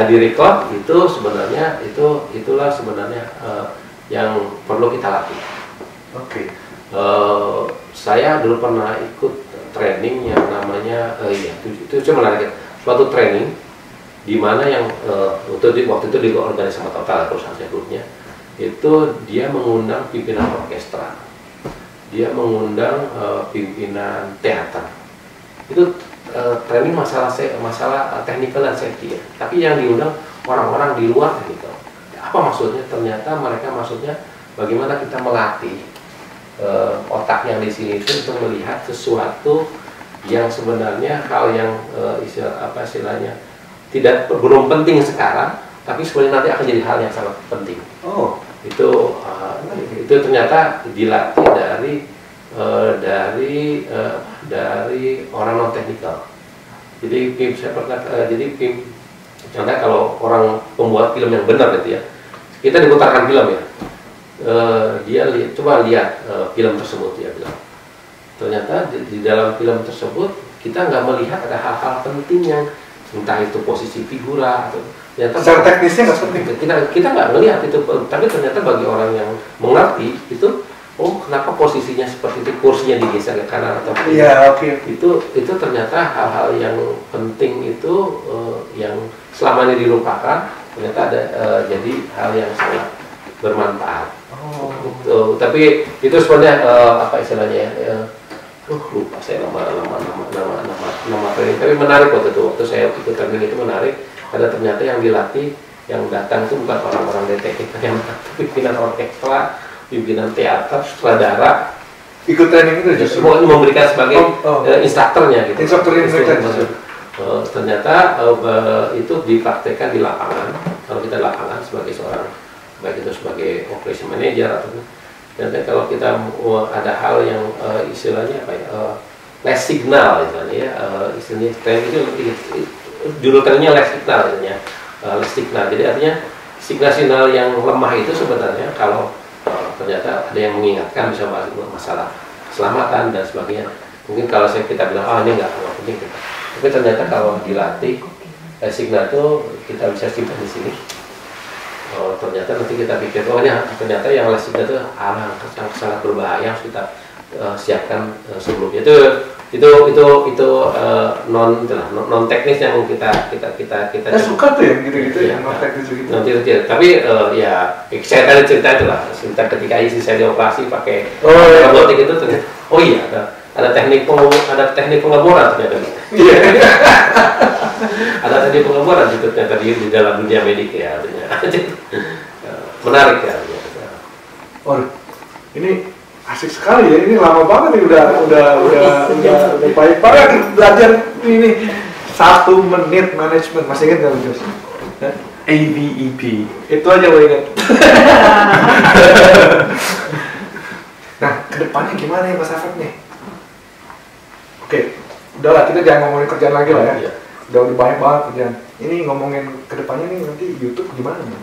direkord itu sebenarnya itulah sebenarnya yang perlu kita latih. Oke. Saya dulu pernah ikut training yang namanya itu cuma menarik, suatu training di mana yang waktu itu di organisasi sama total perusahaan saya grupnya, itu dia mengundang pimpinan orkestra, dia mengundang pimpinan teater. Itu training masalah technical dan safety ya. Tapi yang diundang orang-orang di luar gitu. Apa maksudnya? Ternyata mereka maksudnya bagaimana kita melatih otak yang di sini itu untuk melihat sesuatu yang sebenarnya hal yang istilahnya belum penting sekarang, tapi sebenarnya nanti akan jadi hal yang sangat penting. Oh, itu ternyata dilatih dari orang non teknikal. Jadi contohnya kalau orang pembuat film yang benar gitu ya, kita diputarkan film ya, dia coba lihat film tersebut, dia bilang ternyata di dalam film tersebut kita nggak melihat ada hal-hal penting yang entah itu posisi figura atau ternyata secara teknisnya nggak penting. Kita nggak melihat itu, tapi ternyata bagi orang yang mengerti itu, oh kenapa posisinya seperti itu, kursinya digeser ke kanan atau kiri. Itu ternyata hal-hal yang penting itu yang selama ini dilupakan, ternyata ada jadi hal yang sangat bermanfaat. Tapi itu sebenarnya apa istilahnya ya, lupa saya nama training, tapi menarik waktu saya ikut training itu menarik. Ada ternyata yang dilatih, yang datang itu bukan orang-orang detektif, yang pimpinan orkestra, pimpinan teater, sutradara. Ikut training itu justru memberikan sebagai instrukturnya gitu. Ternyata itu dipraktekkan di lapangan. Kalau kita lapangan sebagai seorang, baik itu sebagai operation manager atau ternyata kalau kita ada hal yang istilahnya apa ya, less signal istilahnya ya, istilahnya training itu judul trainingnya less signal istilahnya, less signal. Jadi artinya signal-signal yang lemah itu sebenarnya kalau ternyata ada yang mengingatkan, bisa masalah keselamatan dan sebagainya. Mungkin kalau kita bilang ini nggak penting kita. Tapi ternyata kalau dilatih signal itu kita bisa simpan di sini. Ternyata nanti kita pikir ini ternyata yang less signal itu yang sangat berbahaya, harus kita siapkan sebelumnya. Itu non teknis yang kita suka tuh yang gitu-gitu ya, non teknis gitu. Tapi ya saya tadi cerita itulah, cerita ketika istri saya dioperasi pakai robotik itu ternyata ada teknik pengeboran ternyata. Iya. Ada teknik pengeboran itu ternyata di dalam dunia medik ya, menarik ya. Ini asik sekali ya, ini lama banget nih, udah baik banget belajar ini 1 menit manajemen. Masih ingat nggak Jos? AVEP itu aja lo ingat. Nah, kedepannya gimana ya Mas Afif nih? Oke, udahlah kita jangan ngomongin kerjaan lagi lah ya. Udah banyak banget kerjaan. Ini ngomongin kedepannya nih, nanti YouTube gimana nih?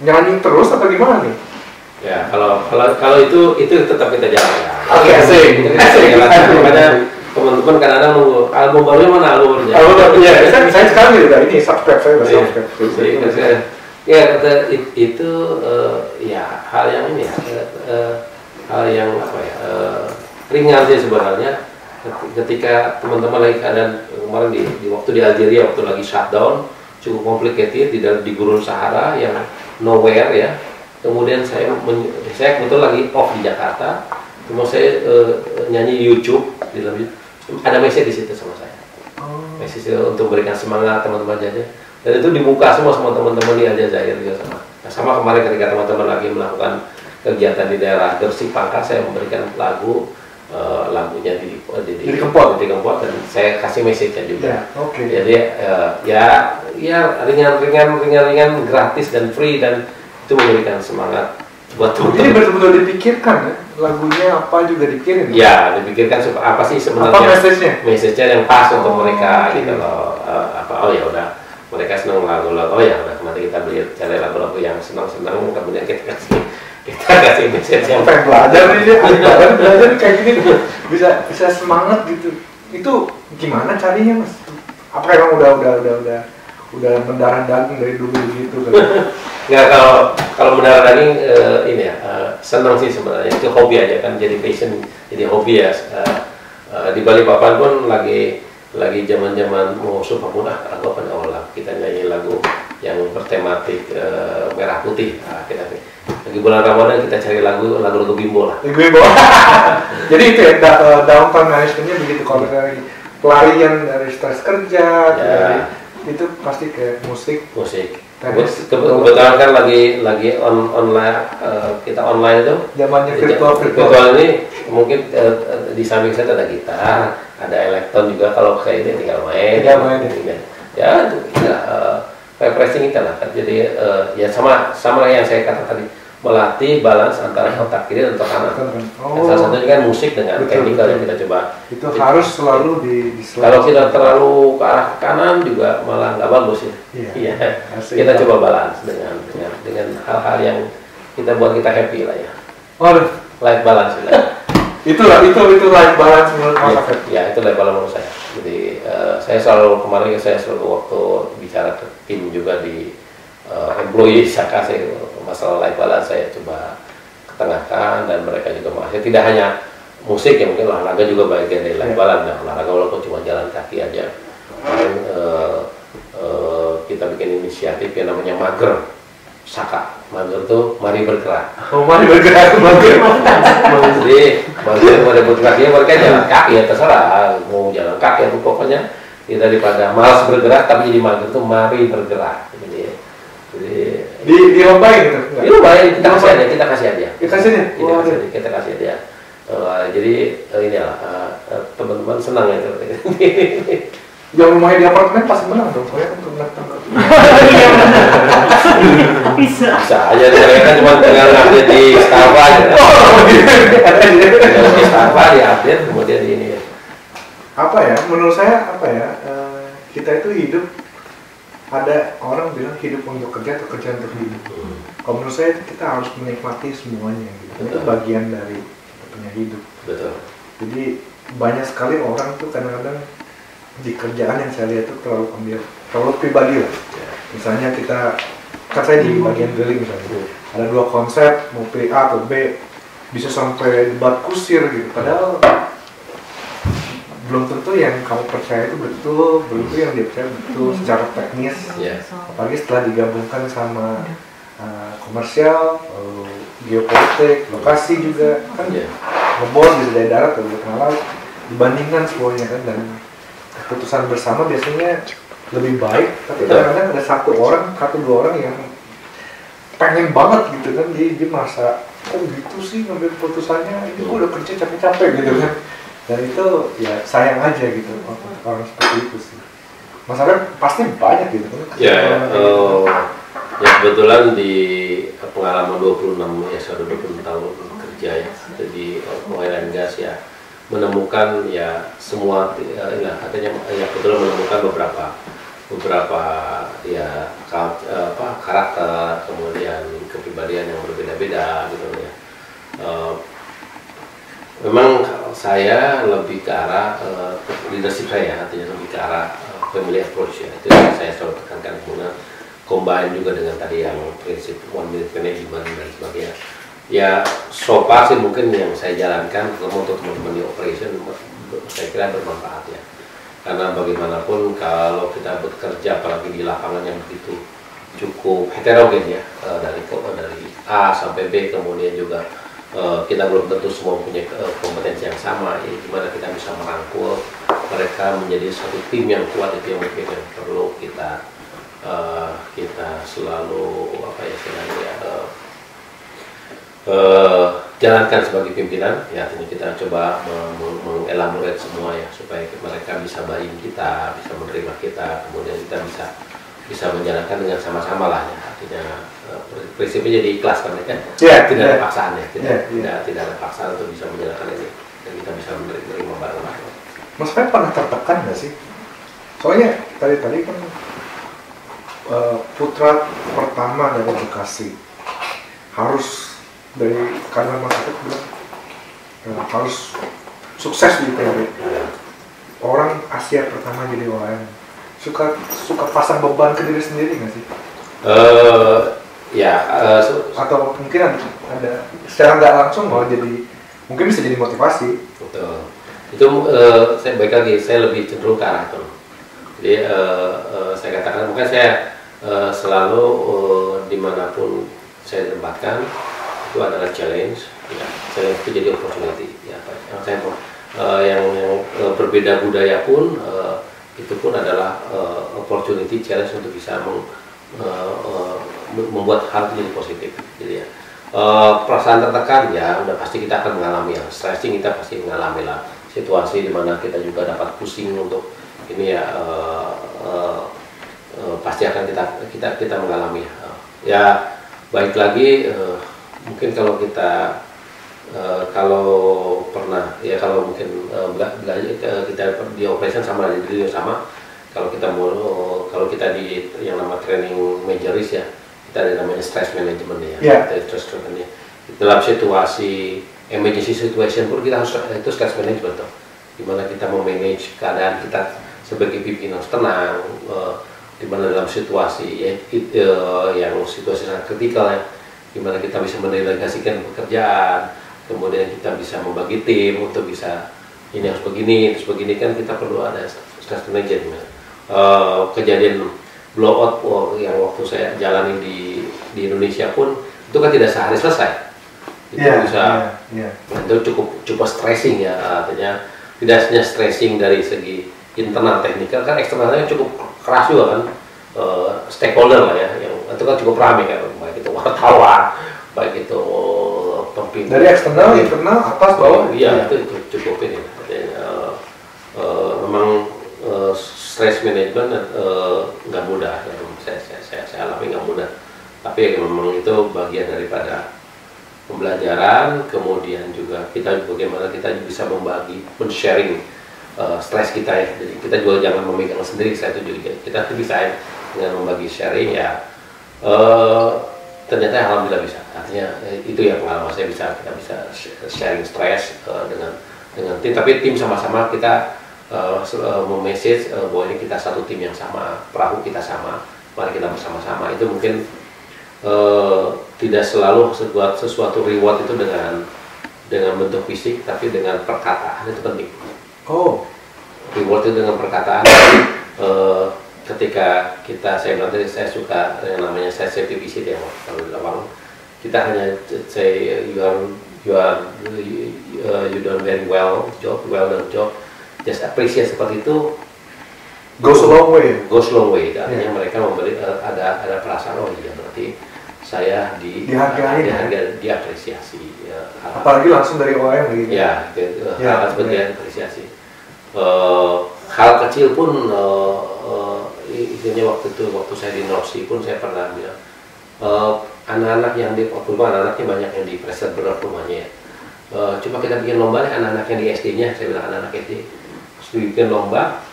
Nyanyi terus atau gimana nih? Ya, kalau itu tetap kita jalankan. Oke, asik. Makanya teman-teman kadang-kadang nunggu album barunya mana album barunya. Iya, saya sekarang udah ini subscribe, saya udah subscribe. Ya, itu ya hal yang ini ya, hal yang apa ya, ringan sih sebenarnya. Ketika teman-teman lagi keadaan kemarin di waktu di Algeria waktu lagi shutdown cukup complicated di gurun Sahara yang nowhere ya. Kemudian saya kebetulan lagi off di Jakarta, kemudian saya nyanyi di YouTube, ada message di situ sama saya, message untuk memberikan semangat teman-teman aja. Dan itu dibuka semua sama teman-teman di Aljazair juga sama. Nah, sama kemarin ketika teman-teman lagi melakukan kegiatan di daerah Gersik Pangkal, saya memberikan lagunya di Kempot dan saya kasih message-nya juga. Jadi ya ringan gratis dan free dan itu memberikan semangat buat teman-teman. Jadi betul-betul dipikirkan ya, lagunya apa juga dikirim. Ya, dipikirkan apa sih sebenarnya. Apa message-nya? Message-nya yang pas untuk mereka gitu loh. Oh ya udah, mereka senang lagu-lagu. Oh ya udah, nanti kita cari lagu-lagu yang senang-senang, kemudian kita kasih message yang pengen belajar nih dia, belajar kayak gini bisa semangat gitu. Itu gimana carinya mas? Apa emang udah mendarah daging dari dulu gitu kan? Nggak, kalau mendarah daging ini ya senang sih sebenarnya, itu hobi aja kan, jadi passion, jadi hobi ya. Di Balikpapan pun lagi zaman mau Sumpah Pemuda, lagu apa nih, kita nyanyi lagu yang bertematik merah putih. Kita lagi bulan Ramadan kita cari lagu bimbo lah. Bimbo. Jadi itu ya downtown managementnya begitu, kalau dari pelarian dari stres kerja, itu pasti kayak musik. Kebetulan kan lagi online, kita online itu. Zamannya virtual ini mungkin di samping saya ada gitar, ada elektron juga. Kalau saya ini tinggal main. Ya itu refreshing itu lah. Jadi ya sama yang saya kata tadi, melatih balance antara otak kiri dan otak kanan. Salah satunya kan musik dengan technical yang kita coba. Itu harus selalu kalau kita terlalu ke arah kanan juga malah nggak bagus ya. Iya. Kita coba balance dengan hal-hal yang kita buat kita happy lah ya. Life balance lah. itu life balance menurut Mas Afif. Ya, itu life balance menurut saya. Jadi saya selalu waktu bicara ke tim juga di employee saya kasih masalah life balance, saya coba ketengahkan dan mereka juga masih tidak hanya musik ya, mungkin olahraga juga bagian dari life balance. Nah, olahraga walaupun cuma jalan kaki aja. Kemarin kita bikin inisiatif yang namanya Mager Saka. Mager tuh mari bergerak. Mari bergerak. Jadi Mager pada bergerak, ya mereka jalan kaki ya terserah mau jalan kaki atau pokoknya daripada malas bergerak tapi jadi mager tuh mari bergerak. Jadi dilombain gitu? Dilombain, kita kasih aja. Kita kasih aja. Jadi inilah teman-teman senang ya. Yang rumahnya di apartemen pasti menang dong, soalnya kan tengah-tengah. Bisa aja, saya kan cuma tinggal update di Strava aja. Di Strava di update kemudian di ini. Apa ya? Menurut saya apa ya? Kita itu hidup, ada orang bilang hidup untuk kerja atau kerja untuk hidup. Kalau menurut saya kita harus menikmati semuanya gitu. Itu bagian dari punya hidup. Betul. Jadi banyak sekali orang tuh kadang-kadang di kerjaan yang saya lihat tuh terlalu pribadi lah. Misalnya kan saya di bagian drilling misalnya, ada dua konsep, mau A atau B, bisa sampai debat kusir gitu. Padahal belum tentu yang kamu percaya itu betul, belum tentu yang dia percaya betul secara teknis. Apalagi setelah digabungkan sama komersial, geopolitik, lokasi juga kan ngebor bisa dari darat atau dari laut, dibandingkan semuanya kan, dan keputusan bersama biasanya lebih baik. Tapi kadang-kadang ada satu dua orang yang pengen banget gitu kan, dia merasa kok gitu sih ngambil keputusannya, ini gue udah kerja capek-capek gitu kan. Dan itu ya sayang aja gitu orang seperti itu sih. Masalahnya pasti banyak gitu kan. Ya kebetulan di pengalaman 26 ya, sudah 20 tahun kerja ya di oil and gas ya, menemukan ya semua katanya ya kebetulan menemukan beberapa ya karakter, kemudian kepribadian yang berbeda-beda gitu ya. Memang saya lebih ke arah leadership saya, artinya lebih ke arah family approach ya, itu yang saya selalu tekankan. combine juga dengan tadi yang prinsip one minute management dan sebagainya. Ya, so far sih mungkin yang saya jalankan untuk teman-teman di operation saya kira bermanfaat ya. Karena bagaimanapun kalau kita bekerja apalagi di lapangan yang begitu cukup heterogen ya, dari A sampai B, kemudian juga kita belum tentu semua punya kompetensi yang sama, ya, gimana kita bisa merangkul mereka menjadi satu tim yang kuat, itu yang mungkin yang perlu kita selalu apa ya istilahnya jalankan sebagai pimpinan. Ya, artinya kita coba mengelaborate semua ya supaya mereka bisa bayang kita, bisa menerima kita, kemudian kita bisa menjalankan dengan sama-sama lah ya. Artinya prinsipnya jadi ikhlas kan ya. Tidak ada paksaan ya, tidak ada paksaan untuk bisa menjalankan ini dan kita bisa menerima bareng-bareng. Mas Feb pernah tertekan nggak sih? Soalnya tadi kan putra pertama dari Bekasi harus karena Mas Feb bilang harus sukses di ITB. Orang Asia pertama jadi OM. Suka pasang beban ke diri sendiri nggak sih? Atau mungkin ada secara nggak langsung malah jadi mungkin bisa jadi motivasi. Betul. Itu saya baik lagi, saya lebih cenderung ke arah itu. Jadi saya katakan mungkin saya selalu dimanapun saya tempatkan itu adalah challenge. Ya, challenge itu jadi opportunity. Ya, yang berbeda budaya pun itu pun adalah opportunity, challenge untuk bisa membuat hal jadi positif. Jadi ya, perasaan tertekan ya udah pasti kita akan mengalami ya, stressing kita pasti mengalami lah, situasi di mana kita juga dapat pusing untuk ini ya, pasti akan kita mengalami ya. Baik lagi mungkin kalau kita kalau pernah ya, kalau mungkin belajar kita di operation sama di diri sama, kalau kita di yang nama training majoris ya, kita ada namanya stress management ya, stress management. Dalam situasi emergency situation pun kita harus itu stress management tuh, dimana kita memanage keadaan kita sebagai pimpinan harus tenang, dimana dalam situasi yang situasi sangat kritikal ya, dimana kita bisa mendelegasikan pekerjaan, kemudian kita bisa membagi tim untuk bisa ini harus begini, terus begini, kan kita perlu ada stress management. Kejadian blowout yang waktu saya jalani di Indonesia pun itu kan tidak sehari selesai. Itu itu cukup stressing ya, artinya tidak hanya stressing dari segi internal teknikal, kan eksternalnya cukup keras juga kan, stakeholder lah ya, yang itu kan cukup ramai kan, baik itu wartawan, baik itu pemimpin. Dari eksternal, internal, atas, bawah. Iya, itu cukup ini. Memang stress management nggak mudah, saya alami nggak mudah. Tapi memang itu bagian daripada pembelajaran, kemudian juga bagaimana kita bisa men-sharing stres kita ya. Jadi kita juga jangan memegang sendiri, saya setuju. Kita bisa ya, dengan membagi sharing ya. Ternyata alhamdulillah bisa. Artinya itu ya pengalaman saya, kita bisa sharing stres dengan tim, tapi tim sama-sama kita memessage bahwa ini kita satu tim yang sama, perahu kita sama, mari kita bersama-sama. Itu mungkin tidak selalu sesuatu reward itu dengan bentuk fisik, tapi dengan perkataan itu penting. Reward itu dengan perkataan. Ketika saya bilang tadi, saya suka yang namanya safety visit ya, kalau di lapangan kita hanya say you done very well done job, just appreciate seperti itu, goes a long way. Artinya mereka memberi ada perasaan, oh iya berarti saya diapresiasi ya, apalagi langsung dari OM gitu ya, hal seperti apresiasi. Hal kecil pun intinya waktu saya di North Sea pun saya pernah bilang, anak-anak yang anak-anaknya banyak yang di Preston Bernard rumahnya ya, coba kita bikin lomba nih anak-anak yang di SD-nya, saya bilang anak-anak SD terus bikin lomba.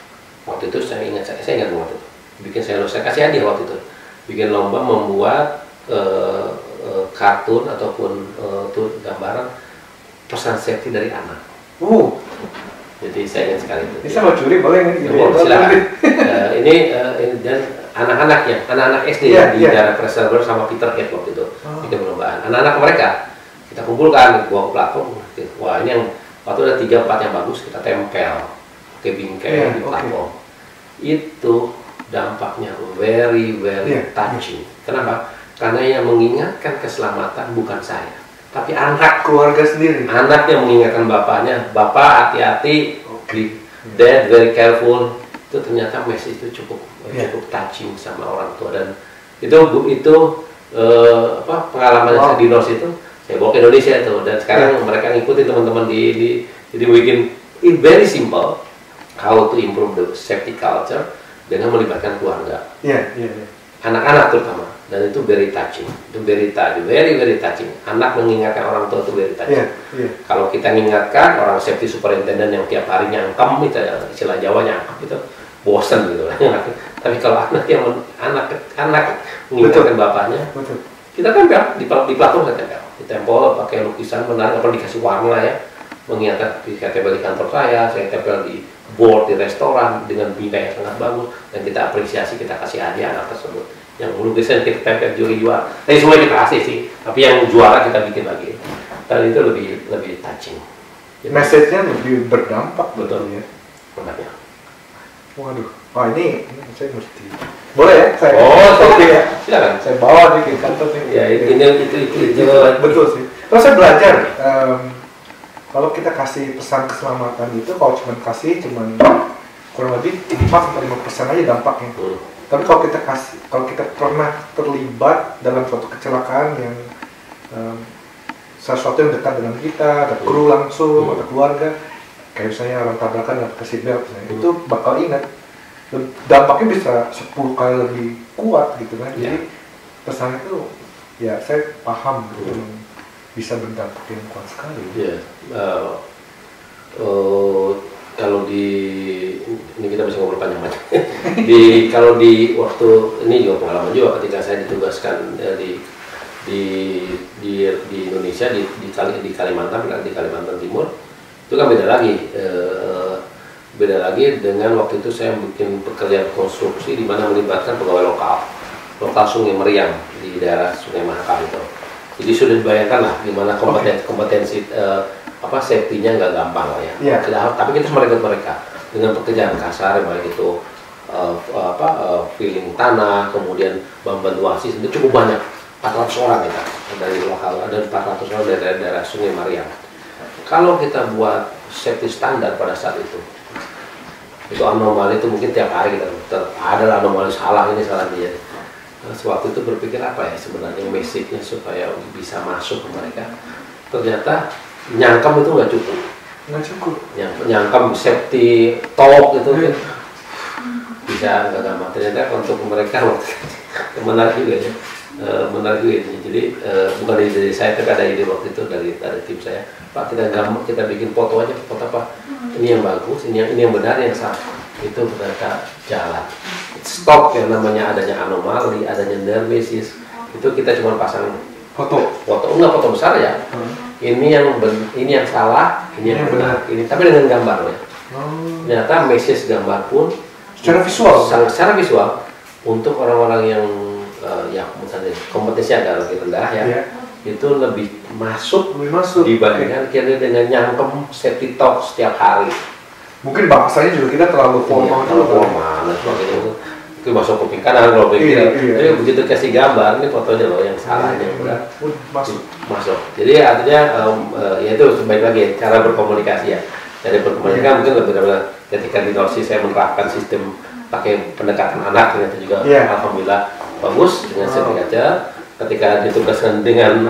Waktu itu saya ingat waktu itu saya kasih hadiah waktu itu, bikin lomba membuat kartun ataupun gambaran pesan safety dari anak. Jadi saya ingat sekali itu. Bisa mau curi boleh nih? Silakan. Ini dan anak-anak SD di daerah Preserver sama Peter Head waktu itu bikin perlombaan. Anak-anak mereka kita kumpulkan, bawa ke platform. Wah ini yang waktu ada 3-4 yang bagus kita tempel ke bingkai di platform. Itu dampaknya very touching. Kenapa? Karena yang mengingatkan keselamatan bukan saya, tapi anak, keluarga sendiri. Anak yang mengingatkan bapaknya, bapak hati-hati, dad very careful. Itu ternyata message itu cukup touching sama orang tua, dan itu pengalaman saya di NOS itu saya bawa ke Indonesia itu, dan sekarang mereka ngikutin teman-teman jadi bikin it very simple how to improve the safety culture dengan melibatkan keluarga, anak-anak terutama, dan itu very touching, very touching. Anak mengingatkan orang tua itu very touching. Kalau kita mengingatkan orang safety superintendent yang tiap hari nyangkem, itu istilah Jawa nyangkem itu bosan gitu. Tapi kalau anak mengingatkan bapaknya, kita tempel di platform, kita tempel pakai lukisan menarik, apa dikasih warna ya, mengingatkan. Saya tempel di kantor saya tempel di board di restoran dengan bingkai yang sangat bagus, dan kita apresiasi, kita kasih hadiah anak tersebut. Yang lukisan kita tempel juara, tapi semua kita kasih sih, tapi yang juara kita bikin lagi, dan itu lebih touching. Message-nya lebih berdampak. Betul ya. Makanya. Waduh, ini saya mesti. Boleh ya? Saya silakan. Saya bawa nih ke kantor nih. Ya, itu betul sih. Kalau saya belajar, kalau kita kasih pesan keselamatan itu, kalau cuman kurang lebih 4-5% aja dampaknya. Tapi kalau kita pernah terlibat dalam suatu kecelakaan yang sesuatu yang dekat dengan kita, ada kru langsung, ada keluarga, kayak misalnya orang tabrakan dan kasih belt, itu bakal ingat. Dampaknya bisa 10 kali lebih kuat gitu kan. Jadi pesan itu ya saya paham gitu, bisa berdampak yang kuat sekali. Kalau ini kita bisa ngobrol panjang-panjang. Kalau di waktu ini juga pengalaman juga ketika saya ditugaskan di Indonesia, di Kalimantan Timur, itu kan beda lagi dengan waktu itu saya bikin pekerjaan konstruksi di mana melibatkan pegawai lokal Sungai Meriam di daerah Sungai Mahakam itu. Jadi sudah dibayangkan lah di mana kompetensi safety-nya nggak gampang lah ya. Tapi kita harus mereka dengan pekerjaan kasar, baik itu filling tanah, kemudian membantu wasis, itu cukup banyak, 400 orang kita dari lokal, ada 400 orang dari daerah Sungai Mariam. Kalau kita buat safety standar pada saat itu anomali itu mungkin tiap hari kita ada anomali, salah ini salah dia. Sewaktu itu berpikir apa ya sebenarnya message-nya supaya bisa masuk ke mereka. Ternyata nyangkem itu nggak cukup. Nyangkem safety talk itu kan bisa nggak gampang. Ternyata untuk mereka menarik juga ya. Jadi bukan dari saya, tapi ada ide waktu itu dari tim saya. Pak, kita bikin foto aja, foto apa? Ini yang bagus, ini yang benar, yang salah. Itu mereka jalan. Stop yang namanya adanya anomali, adanya near misses. Itu kita cuma pasang foto enggak foto besar ya. Ini yang salah, ini yang benar. Ini tapi dengan gambar ya. Ternyata message gambar pun secara visual untuk orang-orang yang misalnya kompetensi agak lebih rendah ya, itu lebih masuk dibandingkan kita dengan nyangkem safety talk setiap hari. Mungkin bahasanya juga kita terlalu formal, dan sebagainya. Itu masuk kuping kanan, kalau kiri. Jadi begitu kasih gambar, ini fotonya loh yang salahnya udah masuk. Jadi artinya ya itu sebaik lagi cara berkomunikasi ya. Dari berkomunikasi mungkin lebih ketika di Norsi saya menerapkan sistem pakai pendekatan anak, ternyata juga alhamdulillah bagus dengan sertifikat. Ketika ditugaskan dengan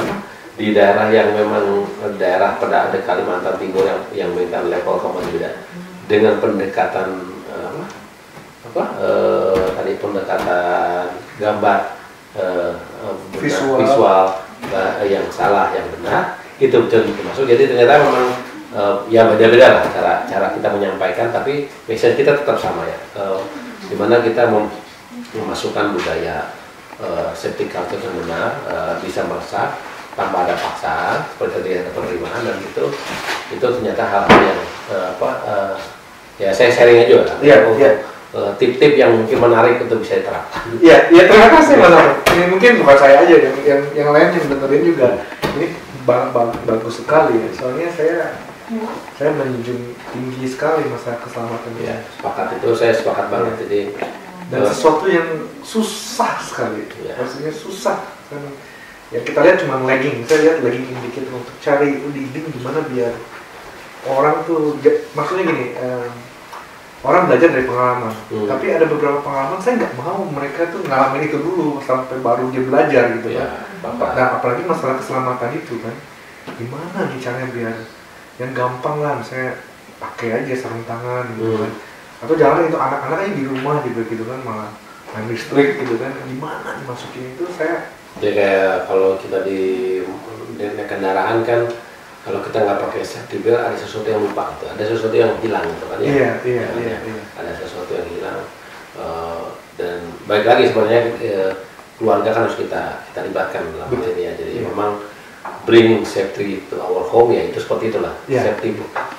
di daerah yang memang daerah pada ada Kalimantan Timur yang memiliki level komando beda, dengan pendekatan tadi pendekatan gambar visual yang salah yang benar itu betul masuk. Jadi ternyata memang ya beda-beda lah cara kita menyampaikan, tapi message kita tetap sama ya, dimana kita memasukkan budaya safety culture yang benar, bisa meresap tanpa ada paksaan, seperti ada penerimaan, dan itu ternyata hal-hal yang ya saya sharing aja lah tip-tip yang mungkin menarik untuk bisa diterapkan. Iya, ya terima kasih Mas Arif. Ini mungkin bukan saya aja, yang lain yang dengerin juga. Ini bagus sekali ya. Soalnya saya menjunjung tinggi sekali masalah keselamatan. Ya, saya sepakat banget. Jadi dan sesuatu yang susah sekali. Ya. Maksudnya susah. Ya kita lihat cuma legging. Saya lihat legging indicator untuk cari leading gimana biar orang tuh, maksudnya gini. Orang belajar dari pengalaman, tapi ada beberapa pengalaman saya nggak mau mereka tuh ngalamin itu dulu sampai baru dia belajar gitu kan. Nah apalagi masalah keselamatan itu kan, gimana nih caranya biar yang gampang lah, misalnya pakai aja sarung tangan gitu kan, atau jangan itu anak-anaknya di rumah gitu kan malah main listrik gitu kan, gimana dimasukin itu saya. Ya kayak kalau kita di kendaraan kan. Kalau kita nggak pakai safety belt, ada sesuatu yang lupa, gitu. Ada sesuatu yang hilang, gitu kan ya? Iya. Ada sesuatu yang hilang. Dan baik lagi sebenarnya keluarga kan harus kita libatkan dalam hal ini ya. Jadi memang bring safety to our home ya, itu seperti itulah.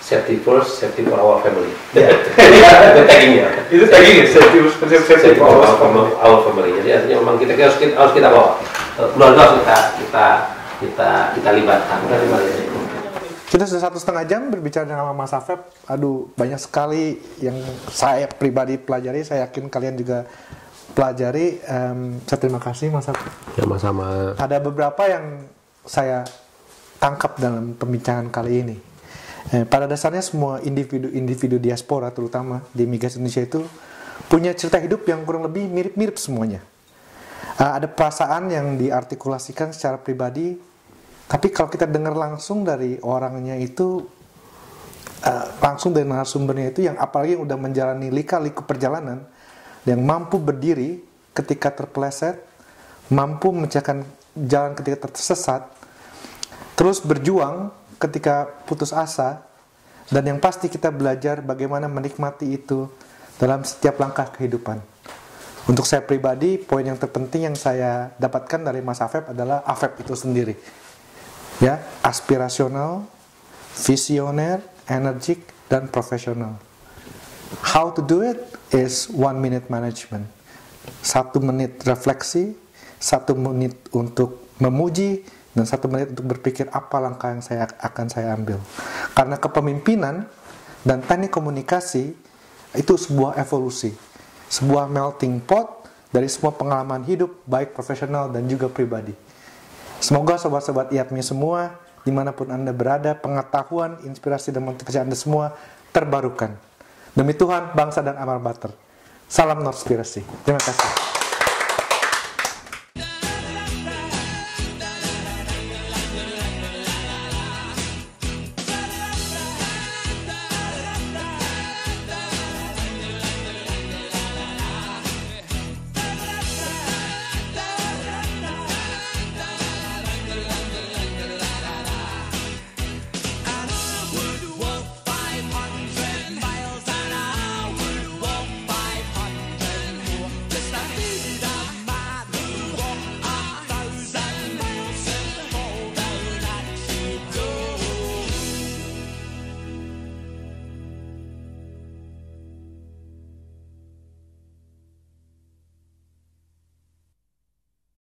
Safety first, safety for our family. Itu taggingnya. Itu taggingnya, safety for our family. Jadi artinya memang kita harus kita bawa. Keluarga harus kita libatkan. Kita sudah 1,5 jam berbicara dengan Mas Afef. Aduh, banyak sekali yang saya pribadi pelajari. Saya yakin kalian juga pelajari. Saya terima kasih Mas Afef. Sama-sama. Ada beberapa yang saya tangkap dalam pembincangan kali ini. Pada dasarnya semua individu diaspora, terutama di Migas Indonesia itu punya cerita hidup yang kurang lebih mirip-mirip semuanya. Ada perasaan yang diartikulasikan secara pribadi. Tapi kalau kita dengar langsung dari orangnya itu, langsung dari narasumbernya itu, yang apalagi yang udah menjalani lika-liku perjalanan, yang mampu berdiri ketika terpeleset, mampu mencarikan jalan ketika tersesat, terus berjuang ketika putus asa, dan yang pasti kita belajar bagaimana menikmati itu dalam setiap langkah kehidupan. Untuk saya pribadi, poin yang terpenting yang saya dapatkan dari Mas Afef adalah Afef itu sendiri. Ya, aspirasional, visioner, energik, dan profesional. How to do it is 1 minute management. 1 menit refleksi, 1 menit untuk memuji, dan 1 menit untuk berpikir apa langkah yang akan saya ambil. Karena kepemimpinan dan teknik komunikasi itu sebuah evolusi, sebuah melting pot dari semua pengalaman hidup, baik profesional dan juga pribadi. Semoga sobat-sobat IAPMI semua, dimanapun Anda berada, pengetahuan, inspirasi, dan motivasi Anda semua terbarukan. Demi Tuhan, bangsa, dan amal bater. Salam Norspirasi. Terima kasih.